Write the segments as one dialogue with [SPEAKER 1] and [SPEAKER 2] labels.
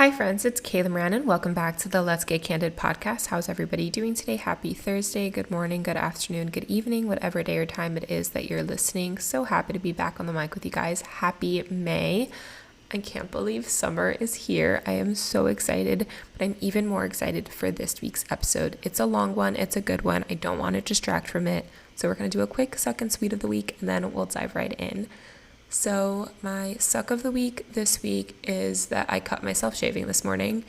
[SPEAKER 1] Hi friends, it's Kayla Moran and welcome back to the Let's Get Candid podcast. How's everybody doing today? Happy Thursday, good morning, good afternoon, good evening, whatever day or time it is that you're listening. So happy to be back on the mic with you guys. Happy May. I can't believe summer is here. I am so excited, but I'm even more excited for this week's episode. It's a long one, it's a good one. I don't want to distract from it. So we're going to do a quick suck and sweet of the week and then we'll dive right in. So my suck of the week this week is that I cut myself shaving this morning,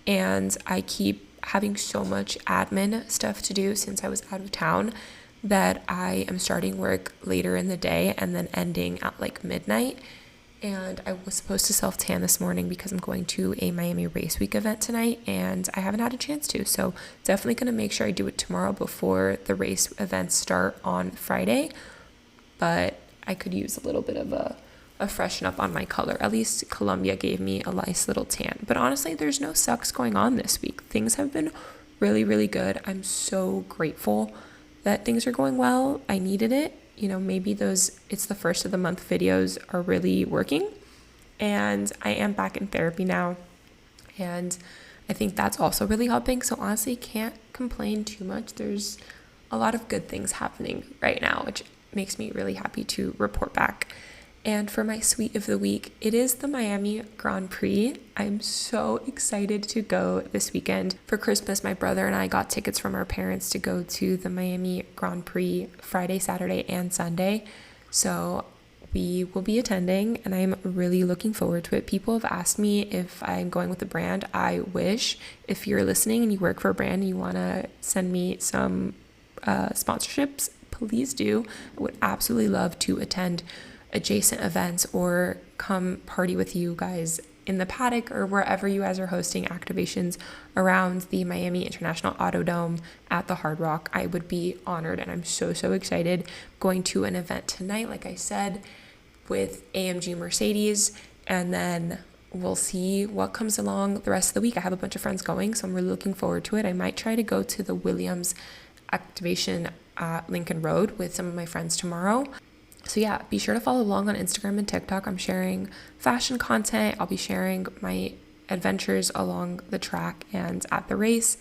[SPEAKER 1] and I keep having so much admin stuff to do since I was out of town that I am starting work later in the day and then ending at like midnight. And I was supposed to self-tan this morning because I'm going to a Miami Race Week event tonight and I haven't had a chance to. So definitely going to make sure I do it tomorrow before the race events start on Friday. But I could use a little bit of a freshen up on my color. At least Colombia gave me a nice little tan. But honestly, there's no sucks going on this week. Things have been really, really good. I'm so grateful that things are going well. I needed it. You know, maybe it's the first of the month videos are really working. And I am back in therapy now. And I think that's also really helping. So honestly, can't complain too much. There's a lot of good things happening right now, which makes me really happy to report back. And for my sweet of the week, it is the Miami Grand Prix. I'm so excited to go this weekend. For Christmas, my brother and I got tickets from our parents to go to the Miami Grand Prix Friday, Saturday, and Sunday. So we will be attending and I'm really looking forward to it. People have asked me if I'm going with a brand. I wish. If you're listening and you work for a brand and you want to send me some sponsorships, please do. I would absolutely love to attend adjacent events or come party with you guys in the paddock or wherever you guys are hosting activations around the Miami International Autodome at the Hard Rock. I would be honored and I'm so excited. Going to an event tonight, like I said, with AMG Mercedes, and then we'll see what comes along the rest of the week. I have a bunch of friends going, so I'm really looking forward to it. I might try to go to the Williams activation at Lincoln Road with some of my friends tomorrow. So yeah, be sure to follow along on Instagram and TikTok. I'm sharing fashion content. I'll be sharing my adventures along the track and at the race,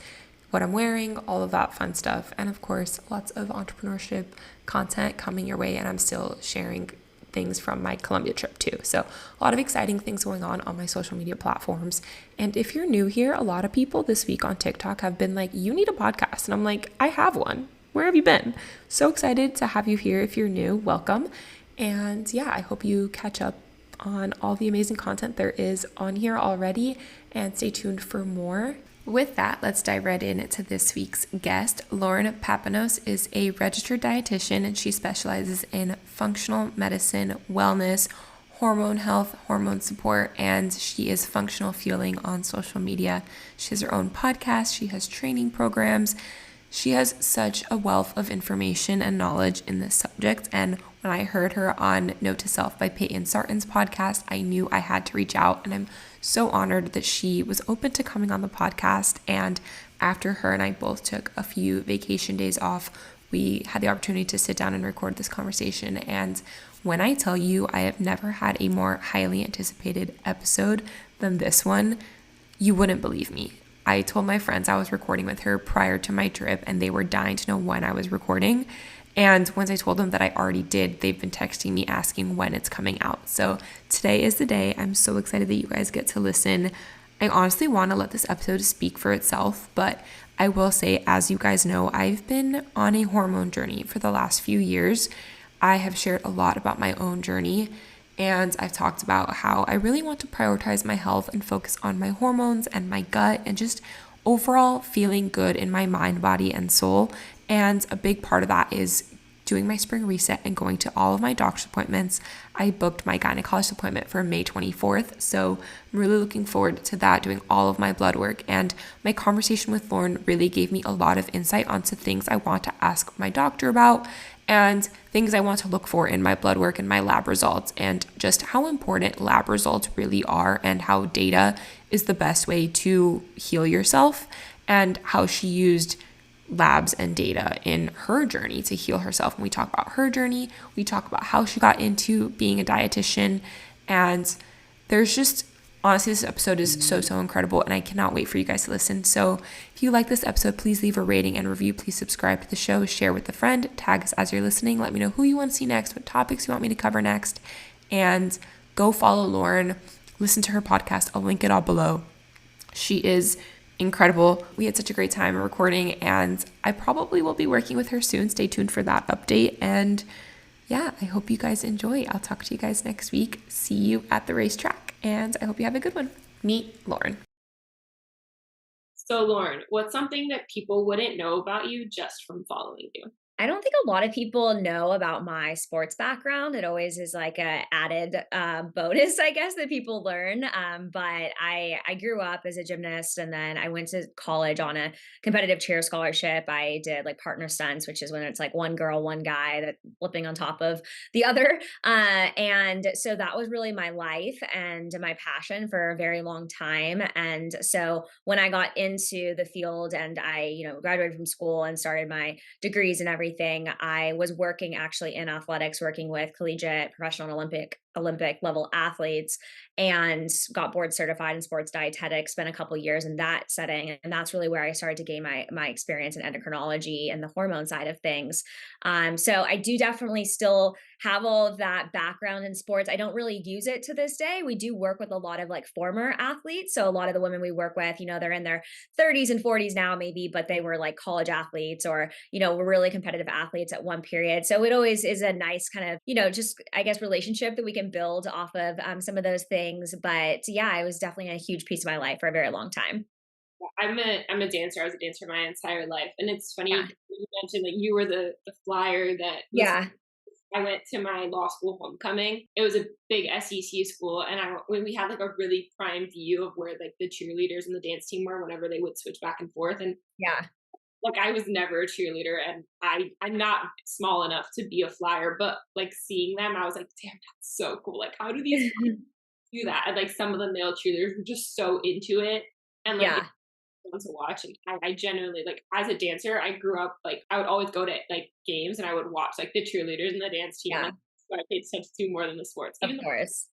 [SPEAKER 1] what I'm wearing, all of that fun stuff. And of course, lots of entrepreneurship content coming your way. And I'm still sharing things from my Colombia trip too. So a lot of exciting things going on my social media platforms. And if you're new here, a lot of people this week on TikTok have been like, you need a podcast. And I'm like, I have one. Where have you been? So excited to have you here. If you're new, welcome. And yeah, I hope you catch up on all the amazing content there is on here already and stay tuned for more. With that, let's dive right into this week's guest. Lauren Papanos is a registered dietitian and she specializes in functional medicine, wellness, hormone health, hormone support, and she is functional fueling on social media. She has her own podcast. She has training programs. She has such a wealth of information and knowledge in this subject. And when I heard her on Note to Self by Peyton Sarton's podcast, I knew I had to reach out. And I'm so honored that she was open to coming on the podcast. And after her and I both took a few vacation days off, we had the opportunity to sit down and record this conversation. And when I tell you I have never had a more highly anticipated episode than this one, you wouldn't believe me. I told my friends I was recording with her prior to my trip and they were dying to know when I was recording. And once I told them that I already did, they've been texting me asking when it's coming out. So today is the day. I'm so excited that you guys get to listen. I honestly want to let this episode speak for itself, but I will say, as you guys know, I've been on a hormone journey for the last few years. I have shared a lot about my own journey. And I've talked about how I really want to prioritize my health and focus on my hormones and my gut and just overall feeling good in my mind, body, and soul. And a big part of that is doing my spring reset and going to all of my doctor's appointments. I booked my gynecologist appointment for May 24th. So I'm really looking forward to that, doing all of my blood work. And my conversation with Lauren really gave me a lot of insight onto things I want to ask my doctor about and things I want to look for in my blood work and my lab results, and just how important lab results really are and how data is the best way to heal yourself, and how she used labs and data in her journey to heal herself. When we talk about her journey, we talk about how she got into being a dietitian, and there's just Honestly, this episode is so incredible, and I cannot wait for you guys to listen. So if you like this episode, please leave a rating and review. Please subscribe to the show, share with a friend, tag us as you're listening. Let me know who you want to see next, what topics you want me to cover next, and go follow Lauren. Listen to her podcast. I'll link it all below. She is incredible. We had such a great time recording, and I probably will be working with her soon. Stay tuned for that update. And yeah, I hope you guys enjoy. I'll talk to you guys next week. See you at the racetrack, and I hope you have a good one. Meet Lauren.
[SPEAKER 2] So, Lauren, what's something that people wouldn't know about you just from following you?
[SPEAKER 3] I don't think a lot of people know about my sports background. It always is like a added bonus, I guess, that people learn. But I grew up as a gymnast, and then I went to college on a competitive cheer scholarship. I did like partner stunts, which is when it's like one girl, one guy that flipping on top of the other. And so that was really my life and my passion for a very long time. And so when I got into the field and I, graduated from school and started my degrees and everything, I was working actually in athletics, working with collegiate, professional, and Olympic level athletes, and got board certified in sports dietetics. Spent a couple years in that setting, and that's really where I started to gain my experience in endocrinology and the hormone side of things. So I do definitely still have all of that background in sports. I don't really use it to this day. We do work with a lot of like former athletes. So a lot of the women we work with, they're in their 30s and 40s now, maybe, but they were like college athletes or, were really competitive athletes at one period. So it always is a nice kind of, just, I guess, relationship that we can build off of some of those things. But yeah, it was definitely a huge piece of my life for a very long time.
[SPEAKER 2] I'm a dancer. I was a dancer my entire life, and it's
[SPEAKER 3] Yeah.
[SPEAKER 2] funny you mentioned that you were the flyer that was.
[SPEAKER 3] Yeah.
[SPEAKER 2] I went to my law school homecoming. It was a big SEC school, and when we had like a really prime view of where like the cheerleaders and the dance team were whenever they would switch back and forth. And
[SPEAKER 3] Yeah.
[SPEAKER 2] like I was never a cheerleader, and I'm not small enough to be a flyer, but like seeing them, I was like, damn, that's so cool. Like, how do these do that? And like some of the male cheerleaders were just so into it, and like
[SPEAKER 3] Yeah.
[SPEAKER 2] fun to watch. And I genuinely like as a dancer, I grew up like I would always go to like games and I would watch like the cheerleaders and the dance team.
[SPEAKER 3] Yeah.
[SPEAKER 2] Like so I paid attention to more than the sports,
[SPEAKER 3] Of
[SPEAKER 2] even though
[SPEAKER 3] course.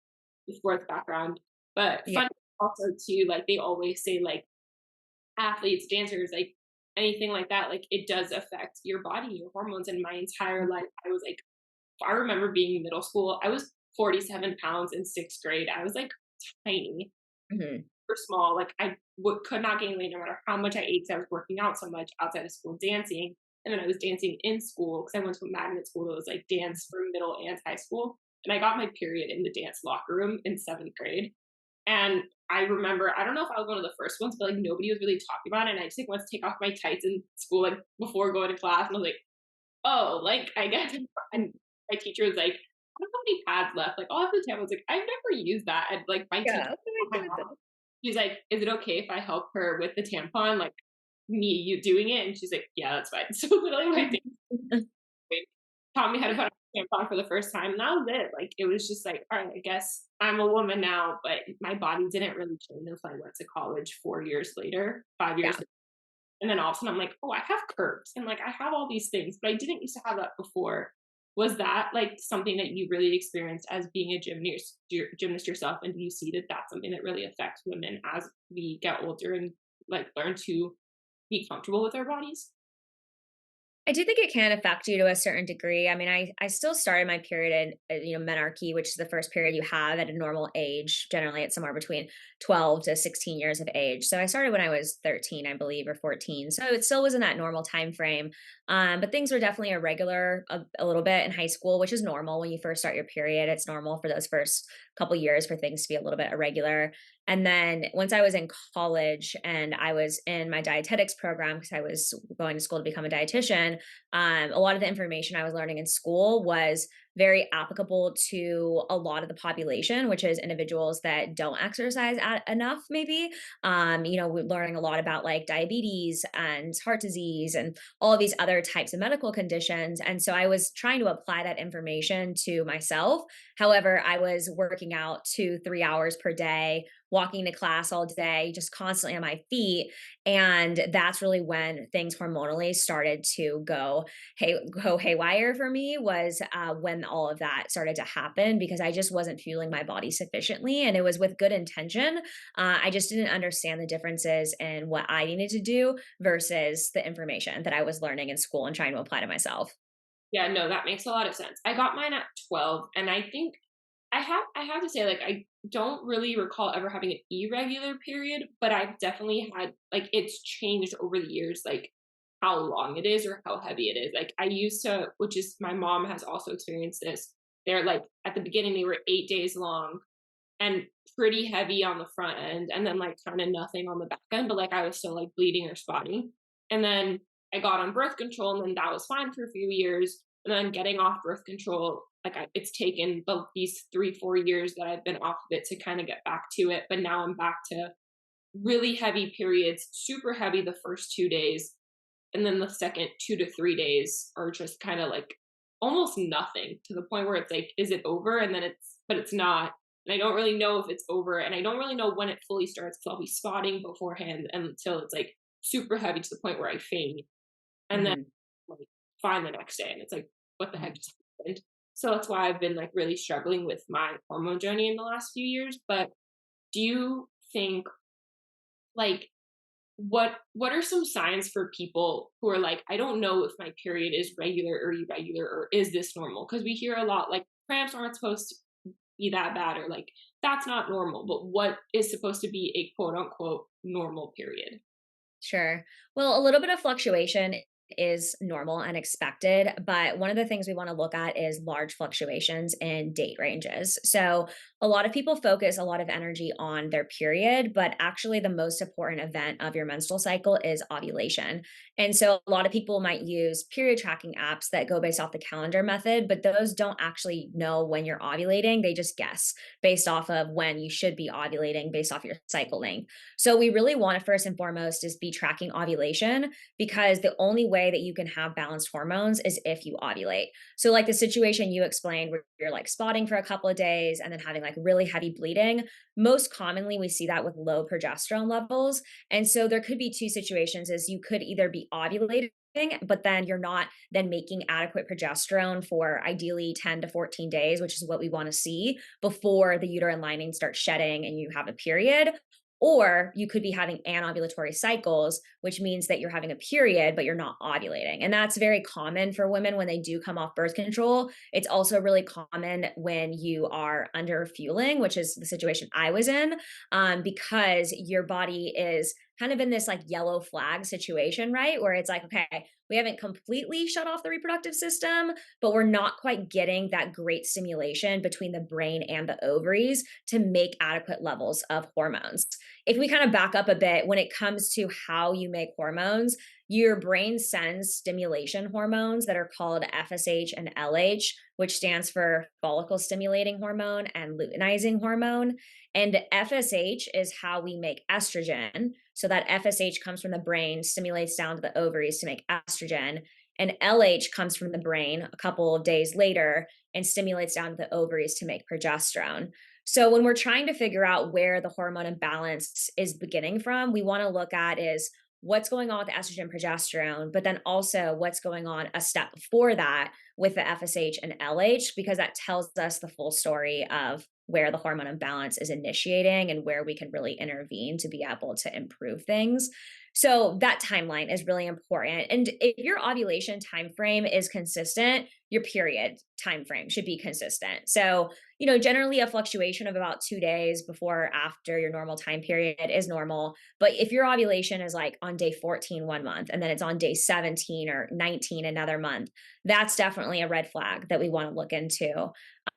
[SPEAKER 2] the sports background. But
[SPEAKER 3] Yeah.
[SPEAKER 2] fun also too, like they always say like athletes, dancers, like anything like that, like it does affect your body, your hormones. And my entire life, I was like, I remember being in middle school. I was 47 pounds in sixth grade. I was like tiny,
[SPEAKER 3] Mhm.
[SPEAKER 2] super small. Like could not gain weight no matter how much I ate because I was working out so much outside of school dancing. And then I was dancing in school because I went to a magnet school that was like dance for middle and high school. And I got my period in the dance locker room in seventh grade. And I remember, I don't know if I was one of the first ones, but like nobody was really talking about it. And I just like wanted to take off my tights in school, like before going to class. And I was like, oh, like I guess. And my teacher was like, I don't have any pads left. Like, I'll have the tampons. I was like, I've never used that. And like my teacher,
[SPEAKER 3] Yeah. Oh
[SPEAKER 2] my
[SPEAKER 3] my
[SPEAKER 2] mom,
[SPEAKER 3] goodness.
[SPEAKER 2] she's like, is it okay if I help her with the tampon? Like me, you doing it? And she's like, yeah, that's fine. So literally my taught me how to put on a tampon for the first time, and that was it. Like, it was just like, all right, I guess I'm a woman now, but my body didn't really change until I went to college 4 years later, 5 years
[SPEAKER 3] Yeah.
[SPEAKER 2] later. And then all of a sudden I'm like, oh, I have curves and like I have all these things, but I didn't used to have that before. Was that like something that you really experienced as being a gymnast yourself? And do you see that that's something that really affects women as we get older and like learn to be comfortable with our bodies?
[SPEAKER 3] I do think it can affect you to a certain degree. I mean, I still started my period in menarche, which is the first period you have at a normal age. Generally, it's somewhere between 12 to 16 years of age. So I started when I was 13, I believe, or 14. So it still was in that normal time frame. But things were definitely irregular a little bit in high school, which is normal when you first start your period. It's normal for those first couple years for things to be a little bit irregular. And then once I was in college and I was in my dietetics program because I was going to school to become a dietitian, a lot of the information I was learning in school was very applicable to a lot of the population, which is individuals that don't exercise enough, maybe. We're learning a lot about like diabetes and heart disease and all of these other types of medical conditions. And so I was trying to apply that information to myself. However, I was working out 2, 3 hours per day, walking to class all day, just constantly on my feet. And that's really when things hormonally started to go haywire for me was when when all of that started to happen because I just wasn't fueling my body sufficiently. And it was with good intention. I just didn't understand the differences in what I needed to do versus the information that I was learning in school and trying to apply to myself.
[SPEAKER 2] Yeah, no, that makes a lot of sense. I got mine at 12, and I think I have to say, like, I don't really recall ever having an irregular period, but I've definitely had, like, it's changed over the years, like, how long it is or how heavy it is. Like, I used to, which is my mom has also experienced this. They're like at the beginning they were 8 days long and pretty heavy on the front end, and then like kind of nothing on the back end, but like I was still like bleeding or spotting. And then I got on birth control, and then that was fine for a few years. And then getting off birth control, like it's taken these 3 4 years that I've been off of it to kind of get back to it. But now I'm back to really heavy periods, super heavy the first 2 days, and then the second 2 to 3 days are just kind of like almost nothing, to the point where it's like, is it over? And then but it's not. And I don't really know if it's over, and I don't really know when it fully starts because I'll be spotting beforehand until it's like super heavy to the point where I faint, and then
[SPEAKER 3] Mhm.
[SPEAKER 2] like fine the next day, and it's like, what the heck just happened? So that's why I've been like really struggling with my hormone journey in the last few years. But do you think, like, what are some signs for people who are like, I don't know if my period is regular or irregular, or is this normal? Because we hear a lot like cramps aren't supposed to be that bad, or like that's not normal, but what is supposed to be a quote unquote normal period?
[SPEAKER 3] Sure. Well, a little bit of fluctuation is normal and expected, but one of the things we want to look at is large fluctuations in date ranges. So, a lot of people focus a lot of energy on their period, but actually, the most important event of your menstrual cycle is ovulation. And so, a lot of people might use period tracking apps that go based off the calendar method, but those don't actually know when you're ovulating. They just guess based off of when you should be ovulating based off your cycle length. So we really want to first and foremost is be tracking ovulation because the only way that you can have balanced hormones is if you ovulate. So like the situation you explained where you're like spotting for a couple of days and then having like really heavy bleeding, most commonly we see that with low progesterone levels. And so there could be two situations is you could either be ovulating but then you're not then making adequate progesterone for ideally 10 to 14 days, which is what we want to see before the uterine lining starts shedding and you have a period. Or you could be having anovulatory cycles, which means that you're having a period, but you're not ovulating. And that's very common for women when they do come off birth control. It's also really common when you are under fueling, which is the situation I was in, because your body is kind of in this like yellow flag situation, right? Where it's like, okay, we haven't completely shut off the reproductive system, but we're not quite getting that great stimulation between the brain and the ovaries to make adequate levels of hormones. If we kind of back up a bit, when it comes to how you make hormones, your brain sends stimulation hormones that are called FSH and LH, which stands for follicle stimulating hormone and luteinizing hormone. And FSH is how we make estrogen. So that FSH comes from the brain, stimulates down to the ovaries to make estrogen. And LH comes from the brain a couple of days later and stimulates down to the ovaries to make progesterone. So when we're trying to figure out where the hormone imbalance is beginning from, we want to look at is what's going on with the estrogen progesterone, but then also what's going on a step before that with the FSH and LH, because that tells us the full story of where the hormone imbalance is initiating and where we can really intervene to be able to improve things. So that timeline is really important. And if your ovulation time frame is consistent, your period time frame should be consistent. So, generally a fluctuation of about 2 days before or after your normal time period is normal. But if your ovulation is like on day 14 one month and then it's on day 17 or 19 another month, that's definitely a red flag that we want to look into.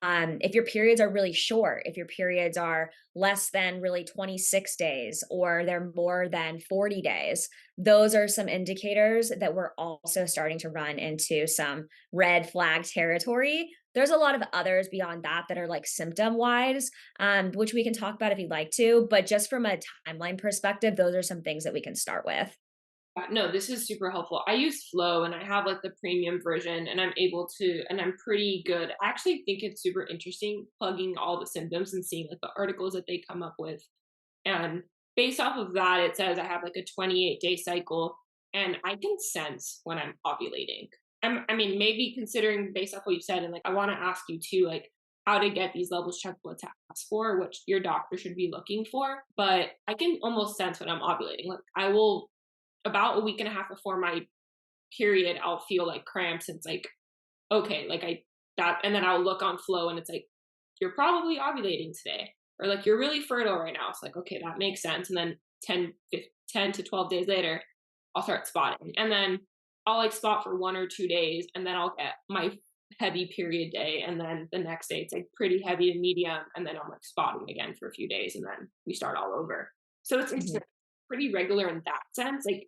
[SPEAKER 3] If your periods are really short, if your periods are less than really 26 days or they're more than 40 days, those are some indicators that we're also starting to run into some red flag territory. There's a lot of others beyond that that are like symptom wise, which we can talk about if you'd like to. But just from a timeline perspective, those are some things that we can start with.
[SPEAKER 2] No, this is super helpful. I use Flow, and I have like the premium version, and I'm able to, and I'm pretty good. I actually think it's super interesting plugging all the symptoms and seeing like the articles that they come up with. And based off of that, it says I have like a 28-day cycle, and I can sense when I'm ovulating. I mean, maybe considering based off what you said, and like I want to ask you too, like how to get these levels checked, what to ask for, which your doctor should be looking for. But I can almost sense when I'm ovulating. Like I will about a week and a half before my period, I'll feel like cramps. And it's like, okay, like I that, and then I'll look on Flow and it's like, you're probably ovulating today, or like you're really fertile right now. It's like, okay, that makes sense. And then 10 to 12 days later, I'll start spotting. And then I'll like spot for 1 or 2 days, and then I'll get my heavy period day. And then the next day it's like pretty heavy to medium. And then I'm like spotting again for a few days, and then we start all over. So it's
[SPEAKER 3] Mhm.
[SPEAKER 2] pretty regular in that sense. Like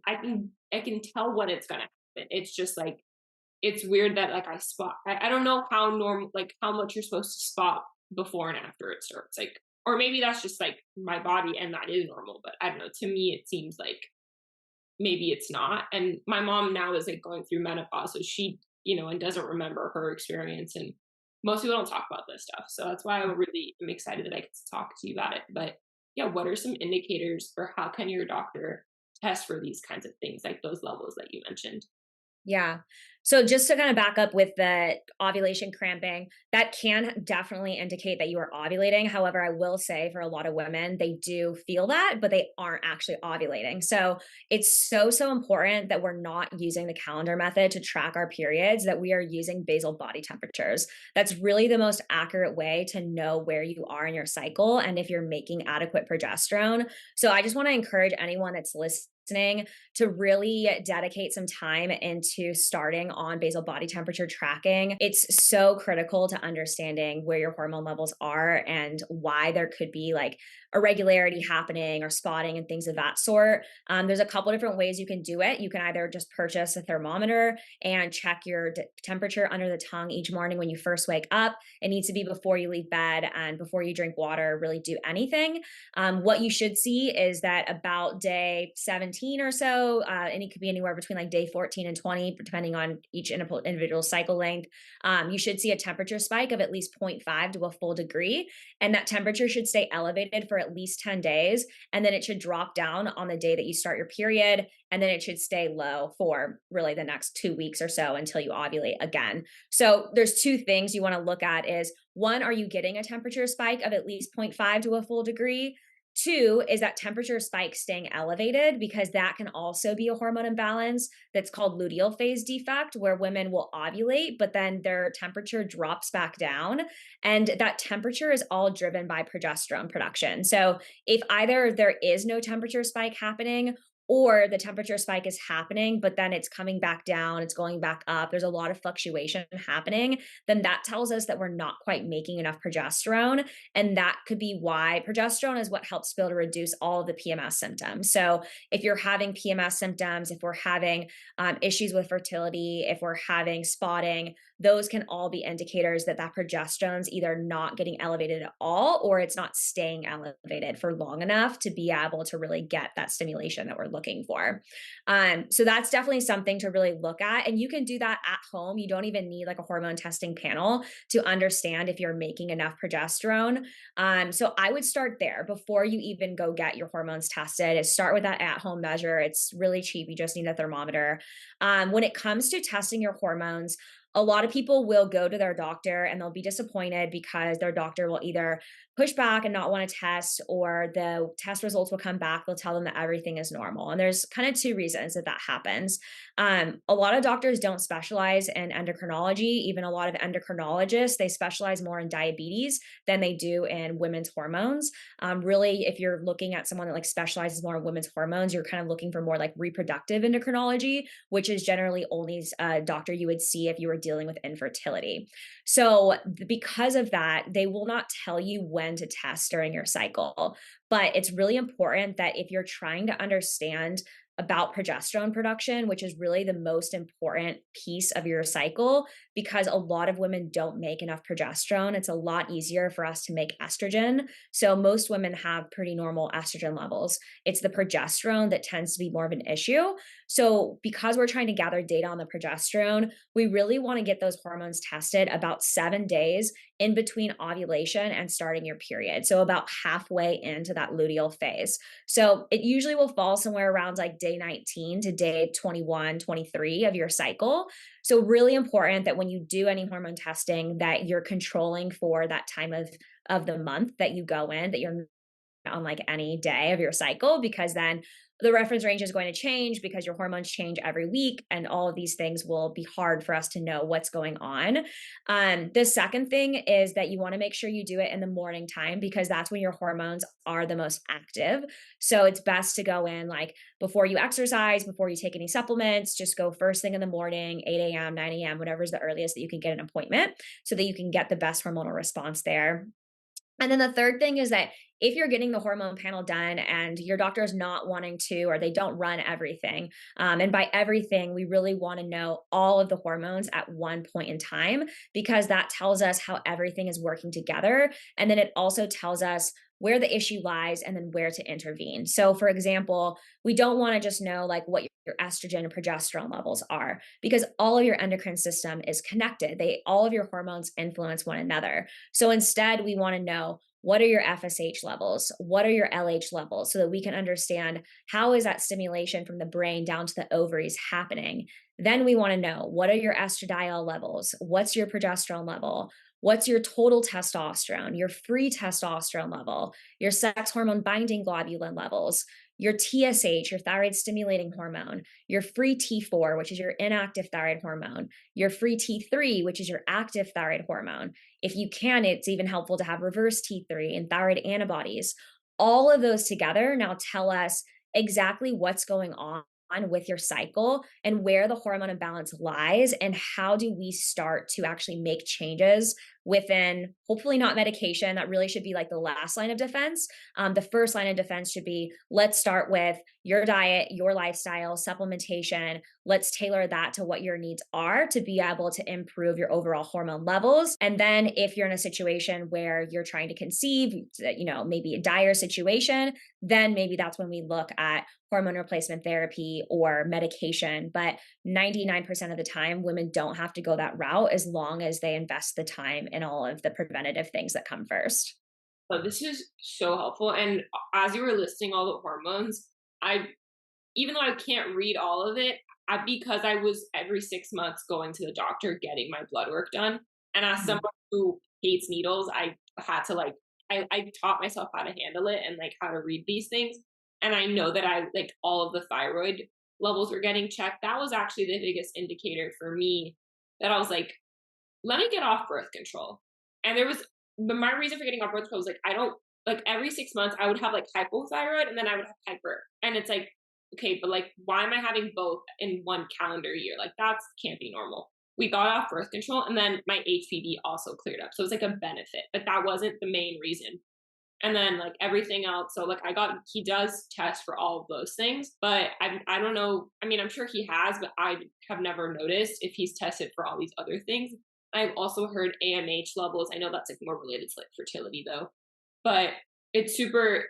[SPEAKER 2] I can tell when it's gonna happen. It's just like it's weird that like I spot. I don't know how normal, like how much you're supposed to spot before and after it starts. Like, or maybe that's just like my body and that is normal. But I don't know. To me, it seems like maybe it's not. And my mom now is like going through menopause, so she, and doesn't remember her experience. And most people don't talk about this stuff. So that's why I really am excited that I get to talk to you about it. But yeah, what are some indicators, or how can your doctor test for these kinds of things, like those levels that you mentioned?
[SPEAKER 3] Yeah. So just to kind of back up with the ovulation cramping, that can definitely indicate that you are ovulating. However, I will say for a lot of women, they do feel that, but they aren't actually ovulating. So it's so, so important that we're not using the calendar method to track our periods, that we are using basal body temperatures. That's really the most accurate way to know where you are in your cycle and if you're making adequate progesterone. So I just want to encourage anyone that's listening to really dedicate some time into starting on basal body temperature tracking. It's so critical to understanding where your hormone levels are and why there could be like irregularity happening or spotting and things of that sort. There's a couple different ways you can do it. You can either just purchase a thermometer and check your temperature under the tongue each morning when you first wake up. It needs to be before you leave bed and before you drink water, really do anything. What you should see is that about day 17 or so, and it could be anywhere between like day 14 and 20, depending on each individual cycle length, you should see a temperature spike of at least zero point 0.5 to a full degree. And that temperature should stay elevated for at least 10 days. And then it should drop down on the day that you start your period. And then it should stay low for really the next 2 weeks or so until you ovulate again. So there's two things you want to look at is one, are you getting a temperature spike of at least zero point 0.5 to a full degree? Two, is that temperature spike staying elevated? Because that can also be a hormone imbalance that's called luteal phase defect, where women will ovulate, but then their temperature drops back down. And that temperature is all driven by progesterone production. So if either there is no temperature spike happening, or the temperature spike is happening, but then it's coming back down, it's going back up, there's a lot of fluctuation happening, then that tells us that we're not quite making enough progesterone. And that could be why progesterone is what helps Bill to reduce all of the PMS symptoms. So if you're having PMS symptoms, if we're having issues with fertility, if we're having spotting, those can all be indicators that that progesterone's either not getting elevated at all, or it's not staying elevated for long enough to be able to really get that stimulation that we're looking for. So that's definitely something to really look at. And you can do that at home. You don't even need like a hormone testing panel to understand if you're making enough progesterone. So I would start there before you even go get your hormones tested. Is start with that at home measure. It's really cheap. You just need a thermometer. When it comes to testing your hormones, a lot of people will go to their doctor and they'll be disappointed because their doctor will either push back and not want to test, or the test results will come back. They'll tell them that everything is normal. And there's kind of two reasons that that happens. A lot of doctors don't specialize in endocrinology. Even a lot of endocrinologists, they specialize more in diabetes than they do in women's hormones. Really, if you're looking at someone that like specializes more in women's hormones, you're kind of looking for more like reproductive endocrinology, which is generally only a doctor you would see if you were dealing with infertility. So because of that, they will not tell you when to test during your cycle. But it's really important that if you're trying to understand about progesterone production, which is really the most important piece of your cycle, because a lot of women don't make enough progesterone. It's a lot easier for us to make estrogen. So most women have pretty normal estrogen levels. It's the progesterone that tends to be more of an issue. So because we're trying to gather data on the progesterone, we really want to get those hormones tested about 7 days in between ovulation and starting your period. So about halfway into that luteal phase. So it usually will fall somewhere around like day 19 to day 21, 23 of your cycle. So really important that when you do any hormone testing that you're controlling for that time of the month that you go in, that you're on like any day of your cycle, because then the reference range is going to change because your hormones change every week, and all of these things will be hard for us to know what's going on. The second thing is that you want to make sure you do it in the morning time, because that's when your hormones are the most active. So it's best to go in like before you exercise, before you take any supplements, just go first thing in the morning, 8 a.m., 9 a.m., whatever's the earliest that you can get an appointment, so that you can get the best hormonal response there. And then the third thing is that if you're getting the hormone panel done and your doctor is not wanting to, or they don't run everything, and by everything, we really want to know all of the hormones at one point in time, because that tells us how everything is working together. And then it also tells us where the issue lies and then where to intervene. So, for example, we don't want to just know like what your estrogen and progesterone levels are, because all of your endocrine system is connected. All of your hormones influence one another. So instead, we want to know, what are your FSH levels? What are your LH levels? So that we can understand how is that stimulation from the brain down to the ovaries happening. Then we want to know, what are your estradiol levels? What's your progesterone level? What's your total testosterone, your free testosterone level, your sex hormone binding globulin levels, your TSH, your thyroid stimulating hormone, your free T4, which is your inactive thyroid hormone, your free T3, which is your active thyroid hormone. If you can, it's even helpful to have reverse T3 and thyroid antibodies. All of those together now tell us exactly what's going on with your cycle and where the hormone imbalance lies, and how do we start to actually make changes within, hopefully not medication. That really should be like the last line of defense. The first line of defense should be, let's start with your diet, your lifestyle, supplementation. Let's tailor that to what your needs are to be able to improve your overall hormone levels. And then if you're in a situation where you're trying to conceive, maybe a dire situation, then maybe that's when we look at hormone replacement therapy or medication. But 99% of the time, women don't have to go that route as long as they invest the time in all of the preventative things that come first.
[SPEAKER 2] So this is so helpful. And as you were listing all the hormones, I, even though I can't read all of it, because I was every 6 months going to the doctor getting my blood work done. And as
[SPEAKER 3] Mhm.
[SPEAKER 2] someone who hates needles, I had to like, I taught myself how to handle it and like how to read these things. And I know that I like all of the thyroid levels were getting checked. That was actually the biggest indicator for me that I was like, let me get off birth control. And but my reason for getting off birth control was like, I don't, like every 6 months I would have like hypothyroid and then I would have hyper. And it's like, okay, but like, why am I having both in one calendar year? Like, that's can't be normal. We got off birth control and then my HPV also cleared up. So it was like a benefit, but that wasn't the main reason. And then like everything else. So like he does test for all of those things, but I don't know. I mean, I'm sure he has, but I have never noticed if he's tested for all these other things. I've also heard AMH levels. I know that's like more related to like fertility though, but it's super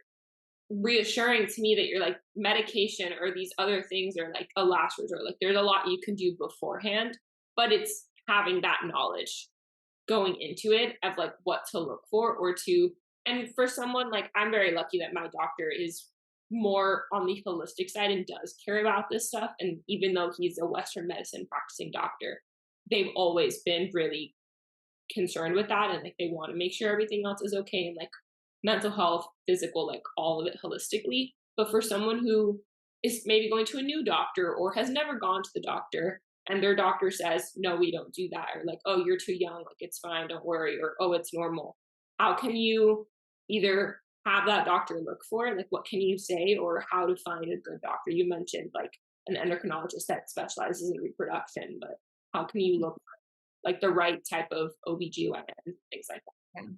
[SPEAKER 2] reassuring to me that you're like medication or these other things are like a last resort. Like there's a lot you can do beforehand, but it's having that knowledge going into it of like what to look for or to, and for someone like, I'm very lucky that my doctor is more on the holistic side and does care about this stuff. And even though he's a Western medicine practicing doctor, they've always been really concerned with that. And like, they want to make sure everything else is okay. And like mental health, physical, like all of it holistically. But for someone who is maybe going to a new doctor or has never gone to the doctor, and their doctor says, no, we don't do that, or like, oh, you're too young, like it's fine, don't worry, or oh, it's normal. How can you either have that doctor look for, like, what can you say, or how to find a good doctor? You mentioned like an endocrinologist that specializes in reproduction, but how can you look for like the right type of OBGYN, things like that?
[SPEAKER 3] Yeah.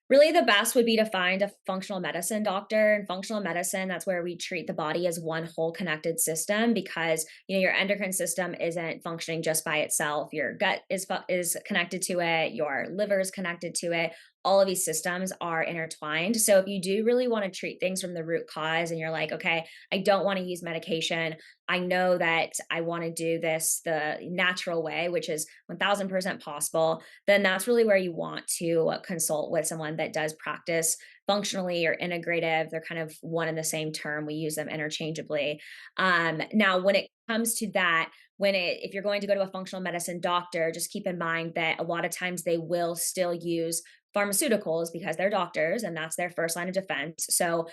[SPEAKER 3] Really, the best would be to find a functional medicine doctor. And functional medicine, that's where we treat the body as one whole connected system, because your endocrine system isn't functioning just by itself. Your gut is connected to it, your liver is connected to it. all of these systems are intertwined. So if you do really want to treat things from the root cause and you're like, okay, I don't want to use medication. I know that I want to do this the natural way, which is 1000% possible, then that's really where you want to consult with someone that does practice functionally or integrative. They're kind of one and the same term. We use them interchangeably. Now, when it comes to that, if you're going to go to a functional medicine doctor, just keep in mind that a lot of times they will still use pharmaceuticals because they're doctors and that's their first line of defense. So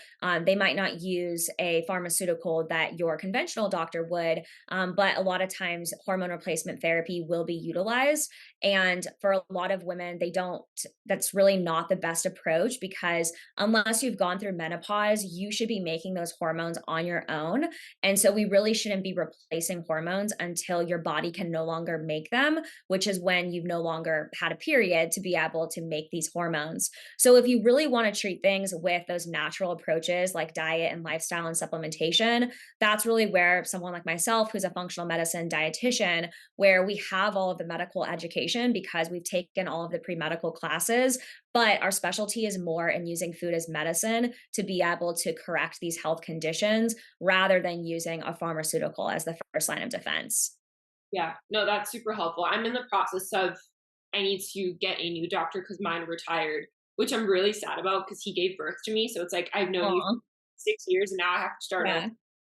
[SPEAKER 3] they might not use a pharmaceutical that your conventional doctor would, but a lot of times hormone replacement therapy will be utilized. And for a lot of women, that's really not the best approach because unless you've gone through menopause, you should be making those hormones on your own. And so we really shouldn't be replacing hormones until your body can no longer make them, which is when you've no longer had a period to be able to make these hormones. So if you really want to treat things with those natural approaches like diet and lifestyle and supplementation, that's really where someone like myself, who's a functional medicine dietitian, where we have all of the medical education because we've taken all of the pre-medical classes, but our specialty is more in using food as medicine to be able to correct these health conditions rather than using a pharmaceutical as the first line of defense.
[SPEAKER 2] Yeah, no, that's super helpful. I'm in the process of I need to get a new doctor because mine retired, which I'm really sad about because he gave birth to me. So it's like I've known you
[SPEAKER 3] Aw,
[SPEAKER 2] for 6 years and now I have to start over.
[SPEAKER 3] yeah,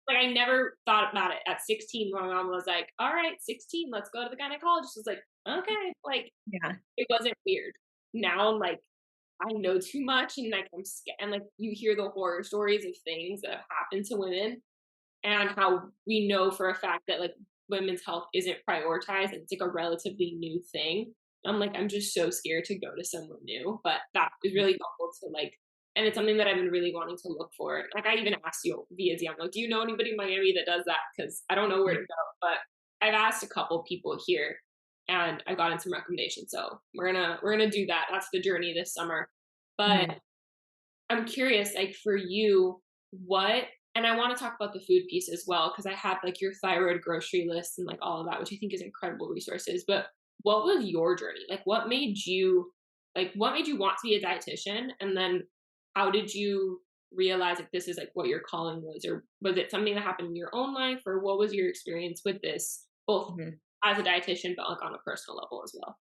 [SPEAKER 2] Like I never thought about it at 16. My mom was like, "All right, 16, let's go to the gynecologist." I was like, "Okay." Like
[SPEAKER 3] yeah.
[SPEAKER 2] it wasn't weird. Now I'm like, I know too much and like I'm scared. And like you hear the horror stories of things that have happened to women and how we know for a fact that like women's health isn't prioritized and it's like a relatively new thing. I'm like, I'm just so scared to go to someone new. But that is really helpful to like, and it's something that I've been really wanting to look for. Like I even asked you via DM, like, do you know anybody in Miami that does that? Because I don't know where to go. But I've asked a couple people here and I got in some recommendations. So we're gonna do that. That's the journey this summer. But
[SPEAKER 3] Mhm.
[SPEAKER 2] I'm curious, like for you, what and I want to talk about the food piece as well, because I have like your thyroid grocery list and like all of that, which I think is incredible resources. But what was your journey? What made you want to be a dietitian? And then how did you realize that this is like what your calling was? Or was it something that happened in your own life? Or what was your experience with this, both
[SPEAKER 3] Mhm.
[SPEAKER 2] as a dietitian, but like on a personal level as well?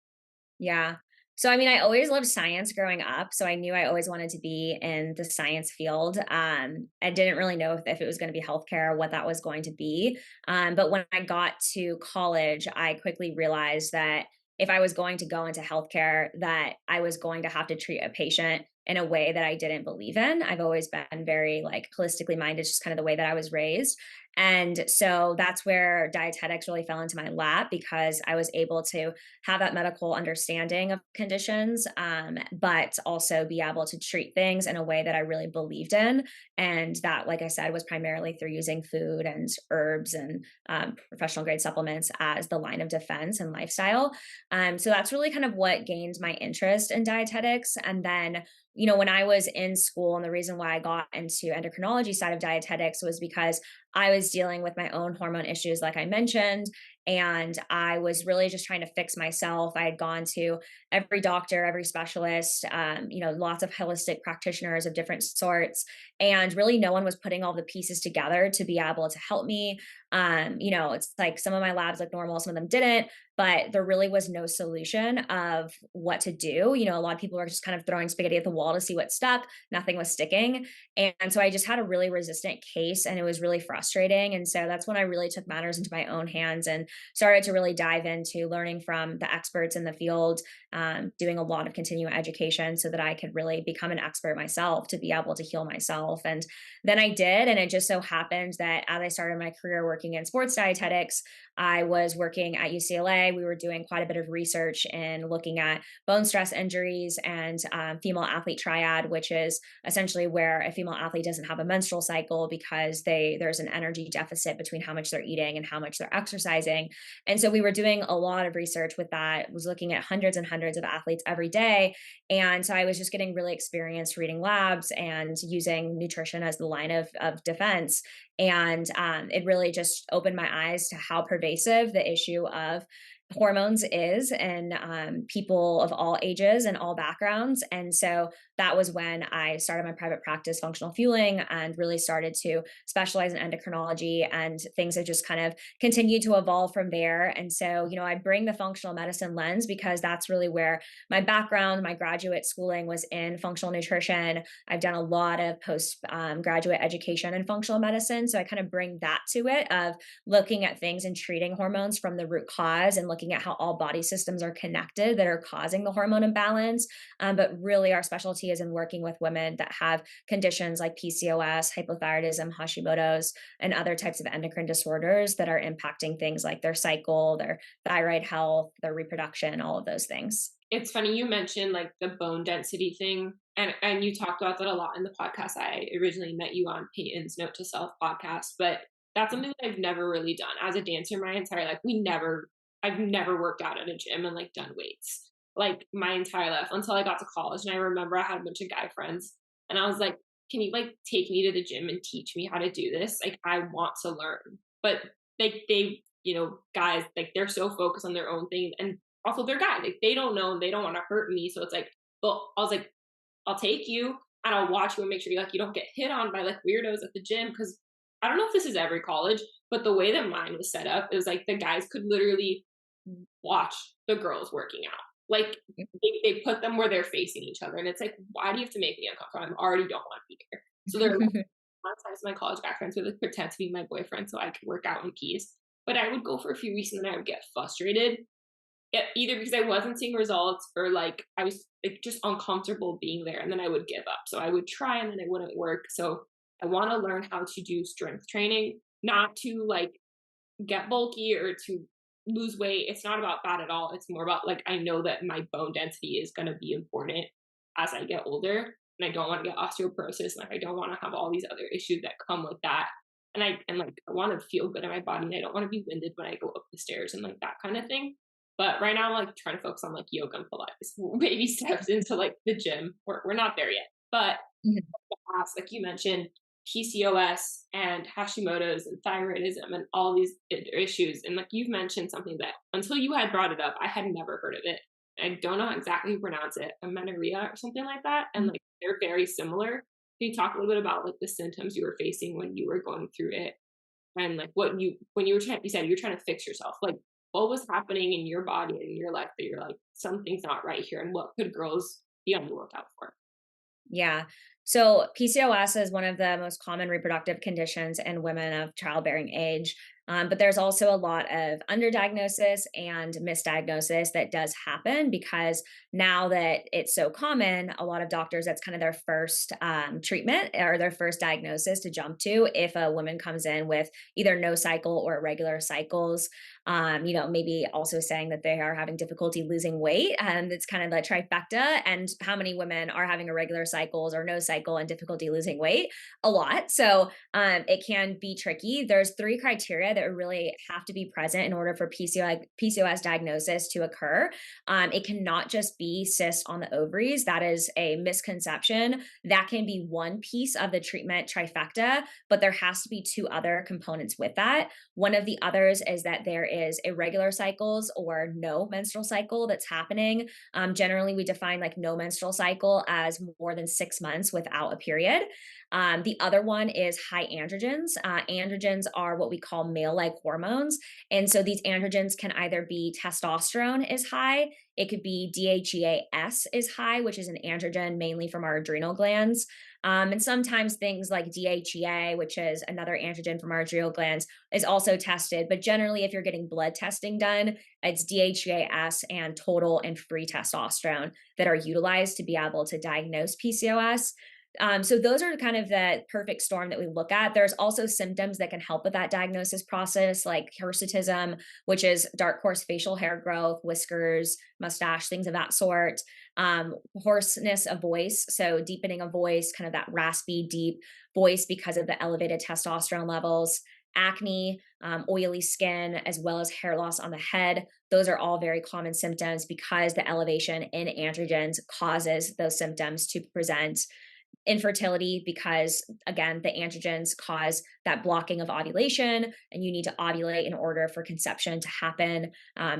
[SPEAKER 3] Yeah. So, I mean, I always loved science growing up. So I knew I always wanted to be in the science field. I didn't really know if it was going to be healthcare or what that was going to be. But when I got to college, I quickly realized that if I was going to go into healthcare, that I was going to have to treat a patient in a way that I didn't believe in. I've always been very like holistically minded, just kind of the way that I was raised. And so that's where dietetics really fell into my lap because I was able to have that medical understanding of conditions, but also be able to treat things in a way that I really believed in. And that, like I said, was primarily through using food and herbs and professional grade supplements as the line of defense and lifestyle. So that's really kind of what gained my interest in dietetics. And then when I was in school, and the reason why I got into endocrinology side of dietetics was because I was dealing with my own hormone issues, like I mentioned, and I was really just trying to fix myself. I had gone to every doctor, every specialist, lots of holistic practitioners of different sorts, and really no one was putting all the pieces together to be able to help me. It's like some of my labs look normal, some of them didn't, but there really was no solution of what to do. A lot of people were just kind of throwing spaghetti at the wall to see what stuck. Nothing was sticking. And so I just had a really resistant case and it was really frustrating. And so that's when I really took matters into my own hands and started to really dive into learning from the experts in the field, doing a lot of continuing education so that I could really become an expert myself to be able to heal myself. And then I did. And it just so happened that as I started my career working in sports dietetics, I was working at UCLA. We were doing quite a bit of research in looking at bone stress injuries and female athlete triad, which is essentially where a female athlete doesn't have a menstrual cycle because there's an energy deficit between how much they're eating and how much they're exercising. And so we were doing a lot of research with that, was looking at hundreds and hundreds of athletes every day. And so I was just getting really experienced reading labs and using nutrition as the line of defense. And it really just opened my eyes to how pervasive the issue of hormones is in people of all ages and all backgrounds. And so that was when I started my private practice, functional fueling, and really started to specialize in endocrinology. And things have just kind of continued to evolve from there. And so, I bring the functional medicine lens because that's really where my background, my graduate schooling was in functional nutrition. I've done a lot of post graduate education in functional medicine. So I kind of bring that to it of looking at things and treating hormones from the root cause and looking at how all body systems are connected that are causing the hormone imbalance. But really, our specialty is in working with women that have conditions like PCOS, hypothyroidism, Hashimoto's, and other types of endocrine disorders that are impacting things like their cycle, their thyroid health, their reproduction, all of those things.
[SPEAKER 2] It's funny you mentioned like the bone density thing, and you talked about that a lot in the podcast. I originally met you on Peyton's Note to Self podcast, but that's something that I've never really done as a dancer my entire life. I've never worked out at a gym and like done weights like my entire life until I got to college. And I remember I had a bunch of guy friends, and I was like, "Can you like take me to the gym and teach me how to do this? Like I want to learn." But like guys, like they're so focused on their own thing, and also they're guys, like they don't know and they don't want to hurt me. So it's like, well, I was like, I'll take you and I'll watch you and make sure you don't get hit on by like weirdos at the gym. Because I don't know if this is every college, but the way that mine was set up is like the guys could literally watch the girls working out. Like they put them where they're facing each other, and it's like, why do you have to make me uncomfortable? I already don't want to be here. So they're sometimes my college guy friends would like pretend to be my boyfriend so I could work out in peace. But I would go for a few weeks and then I would get frustrated, either because I wasn't seeing results or like I was like just uncomfortable being there, and then I would give up. So I would try and then it wouldn't work. So I want to learn how to do strength training, not to like get bulky or to lose weight. It's not about that at all. It's more about like I know that my bone density is going to be important as I get older, and I don't want to get osteoporosis. Like I don't want to have all these other issues that come with that. And like I want to feel good in my body, and I don't want to be winded when I go up the stairs and like that kind of thing. But right now I'm like trying to focus on like yoga and Pilates, baby steps into like the gym. We're not there yet, but like you mentioned, PCOS and Hashimoto's and thyroidism and all these issues. And like you've mentioned something that until you had brought it up, I had never heard of it. I don't know exactly how to pronounce it, amenorrhea or something like that. And like they're very similar. Can you talk a little bit about like the symptoms you were facing when you were going through it, and like when you were trying, you said you're trying to fix yourself, like what was happening in your body and in your life that you're like something's not right here, and what could girls be on the lookout for?
[SPEAKER 3] Yeah. So PCOS is one of the most common reproductive conditions in women of childbearing age. But there's also a lot of underdiagnosis and misdiagnosis that does happen because now that it's so common, a lot of doctors, that's kind of their first treatment or their first diagnosis to jump to if a woman comes in with either no cycle or irregular cycles. Maybe also saying that they are having difficulty losing weight. And it's kind of the trifecta. And how many women are having irregular cycles or no cycle and difficulty losing weight? A lot. So it can be tricky. There's three criteria that really have to be present in order for PCOS diagnosis to occur. It cannot just be cysts on the ovaries. That is a misconception. That can be one piece of the treatment trifecta, but there has to be two other components with that. One of the others is that there is irregular cycles or no menstrual cycle that's happening. Generally, we define like no menstrual cycle as more than 6 months without a period. The other one is high androgens. Androgens are what we call male-like hormones. And so these androgens can either be testosterone is high, it could be DHEAS is high, which is an androgen mainly from our adrenal glands. And sometimes things like DHEA, which is another androgen from our adrenal glands, is also tested. But generally, if you're getting blood testing done, it's DHEAS and total and free testosterone that are utilized to be able to diagnose PCOS. So those are kind of the perfect storm that we look at. There's also symptoms that can help with that diagnosis process, like hirsutism, which is dark coarse facial hair growth, whiskers, mustache, things of that sort. Hoarseness of voice, so deepening of voice, kind of that raspy, deep voice because of the elevated testosterone levels. Acne, oily skin, as well as hair loss on the head. Those are all very common symptoms because the elevation in androgens causes those symptoms to present. infertility because, again, the androgens cause that blocking of ovulation, and you need to ovulate in order for conception to happen.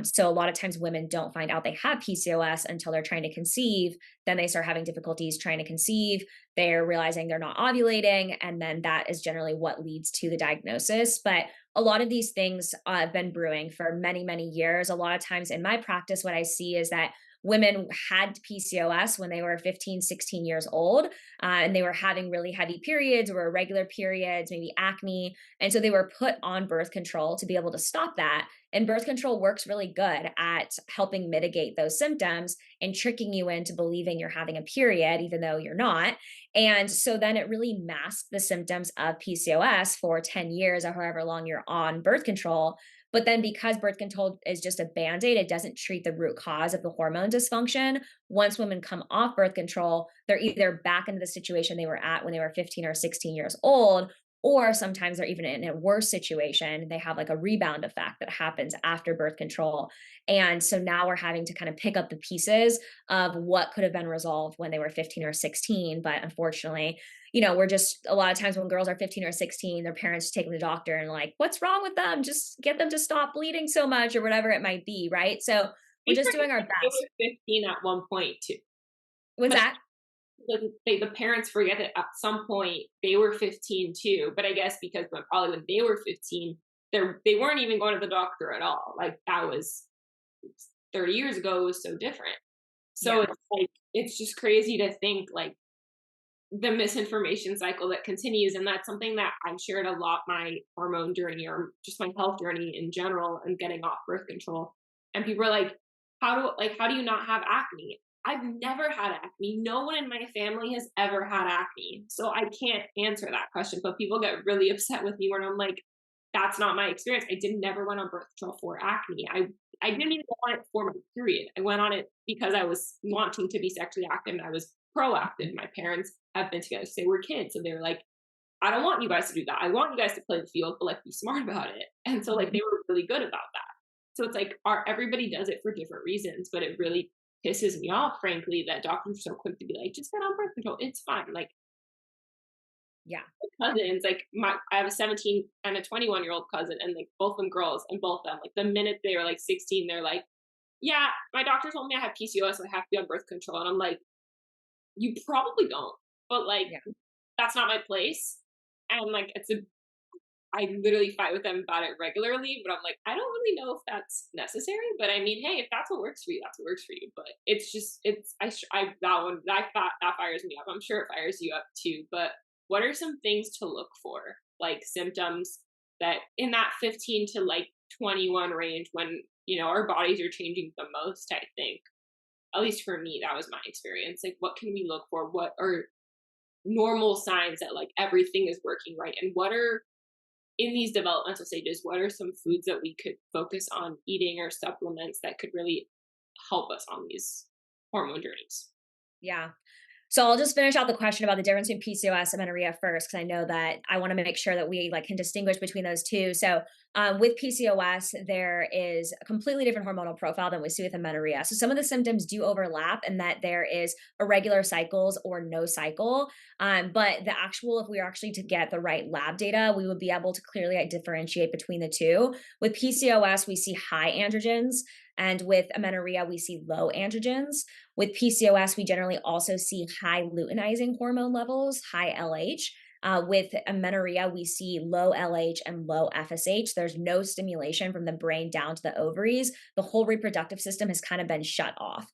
[SPEAKER 3] So a lot of times women don't find out they have PCOS until they're trying to conceive. Then they start having difficulties trying to conceive. They're realizing they're not ovulating. And then that is generally what leads to the diagnosis. But a lot of these things have been brewing for many, many years. A lot of times in my practice, what I see is that women had PCOS when they were 15, 16 years old, and they were having really heavy periods or irregular periods, maybe acne. And so they were put on birth control to be able to stop that. And birth control works really good at helping mitigate those symptoms and tricking you into believing you're having a period, even though you're not. And so then it really masks the symptoms of PCOS for 10 years or however long you're on birth control. But then because birth control is just a band-aid, it doesn't treat the root cause of the hormone dysfunction. Once women come off birth control, they're either back into the situation they were at when they were 15 or 16 years old, or sometimes they're even in a worse situation. They have like a rebound effect that happens after birth control. And so now we're having to kind of pick up the pieces of what could have been resolved when they were 15 or 16. But unfortunately, we're just a lot of times when girls are 15 or 16, their parents take them to the doctor and like, what's wrong with them? Just get them to stop bleeding so much or whatever it might be. Right. So we're just doing our
[SPEAKER 2] They
[SPEAKER 3] best.
[SPEAKER 2] were 15 at one point too.
[SPEAKER 3] What's
[SPEAKER 2] But
[SPEAKER 3] that?
[SPEAKER 2] the parents forget that at some point they were 15 too. But I guess because probably when they were 15, they weren't even going to the doctor at all. Like that was 30 years ago. It was so different. So
[SPEAKER 3] Yeah.
[SPEAKER 2] it's like it's just crazy to think like the misinformation cycle that continues, and that's something that I've shared a lot my hormone journey or just my health journey in general and getting off birth control. And people are like, how do you not have acne? I've never had acne. No one in my family has ever had acne. So I can't answer that question. But people get really upset with me when I'm like, that's not my experience. I didn't never went on birth control for acne. I didn't even go on it for my period. I went on it because I was wanting to be sexually active and I was proactive. My parents have been together since they were kids. So they were like, I don't want you guys to do that. I want you guys to play the field, but like be smart about it. And so like they were really good about that. So it's like everybody does it for different reasons, but it really pisses me off, frankly, that doctors are so quick to be like, just get on birth control. It's fine. Like
[SPEAKER 3] Yeah.
[SPEAKER 2] cousins, like I have a 17 and a 21-year-old cousin, and like both of them girls, and both of them, like the minute they were like 16, they're like, yeah, my doctor told me I have PCOS, so I have to be on birth control. And I'm like, you probably don't, but like,
[SPEAKER 3] Yeah.
[SPEAKER 2] that's not my place. And like, I literally fight with them about it regularly, but I'm like, I don't really know if that's necessary. But I mean, hey, if that's what works for you, that's what works for you. But it's just, that one, that fires me up. I'm sure it fires you up too. But what are some things to look for, like symptoms that in that 15 to like 21 range when, our bodies are changing the most, I think, at least for me, that was my experience. Like, what can we look for? What are normal signs that like everything is working right? And what are in these developmental stages, what are some foods that we could focus on eating or supplements that could really help us on these hormone journeys?
[SPEAKER 3] Yeah. So I'll just finish out the question about the difference between PCOS and amenorrhea first, because I know that I want to make sure that we like can distinguish between those two. So with PCOS, there is a completely different hormonal profile than we see with amenorrhea. So some of the symptoms do overlap in that there is irregular cycles or no cycle. But the actual, if we were actually to get the right lab data, we would be able to clearly differentiate between the two. With PCOS, we see high androgens. And with amenorrhea, we see low androgens. With PCOS, we generally also see high luteinizing hormone levels, high LH. With amenorrhea, we see low LH and low FSH. There's no stimulation from the brain down to the ovaries. The whole reproductive system has kind of been shut off.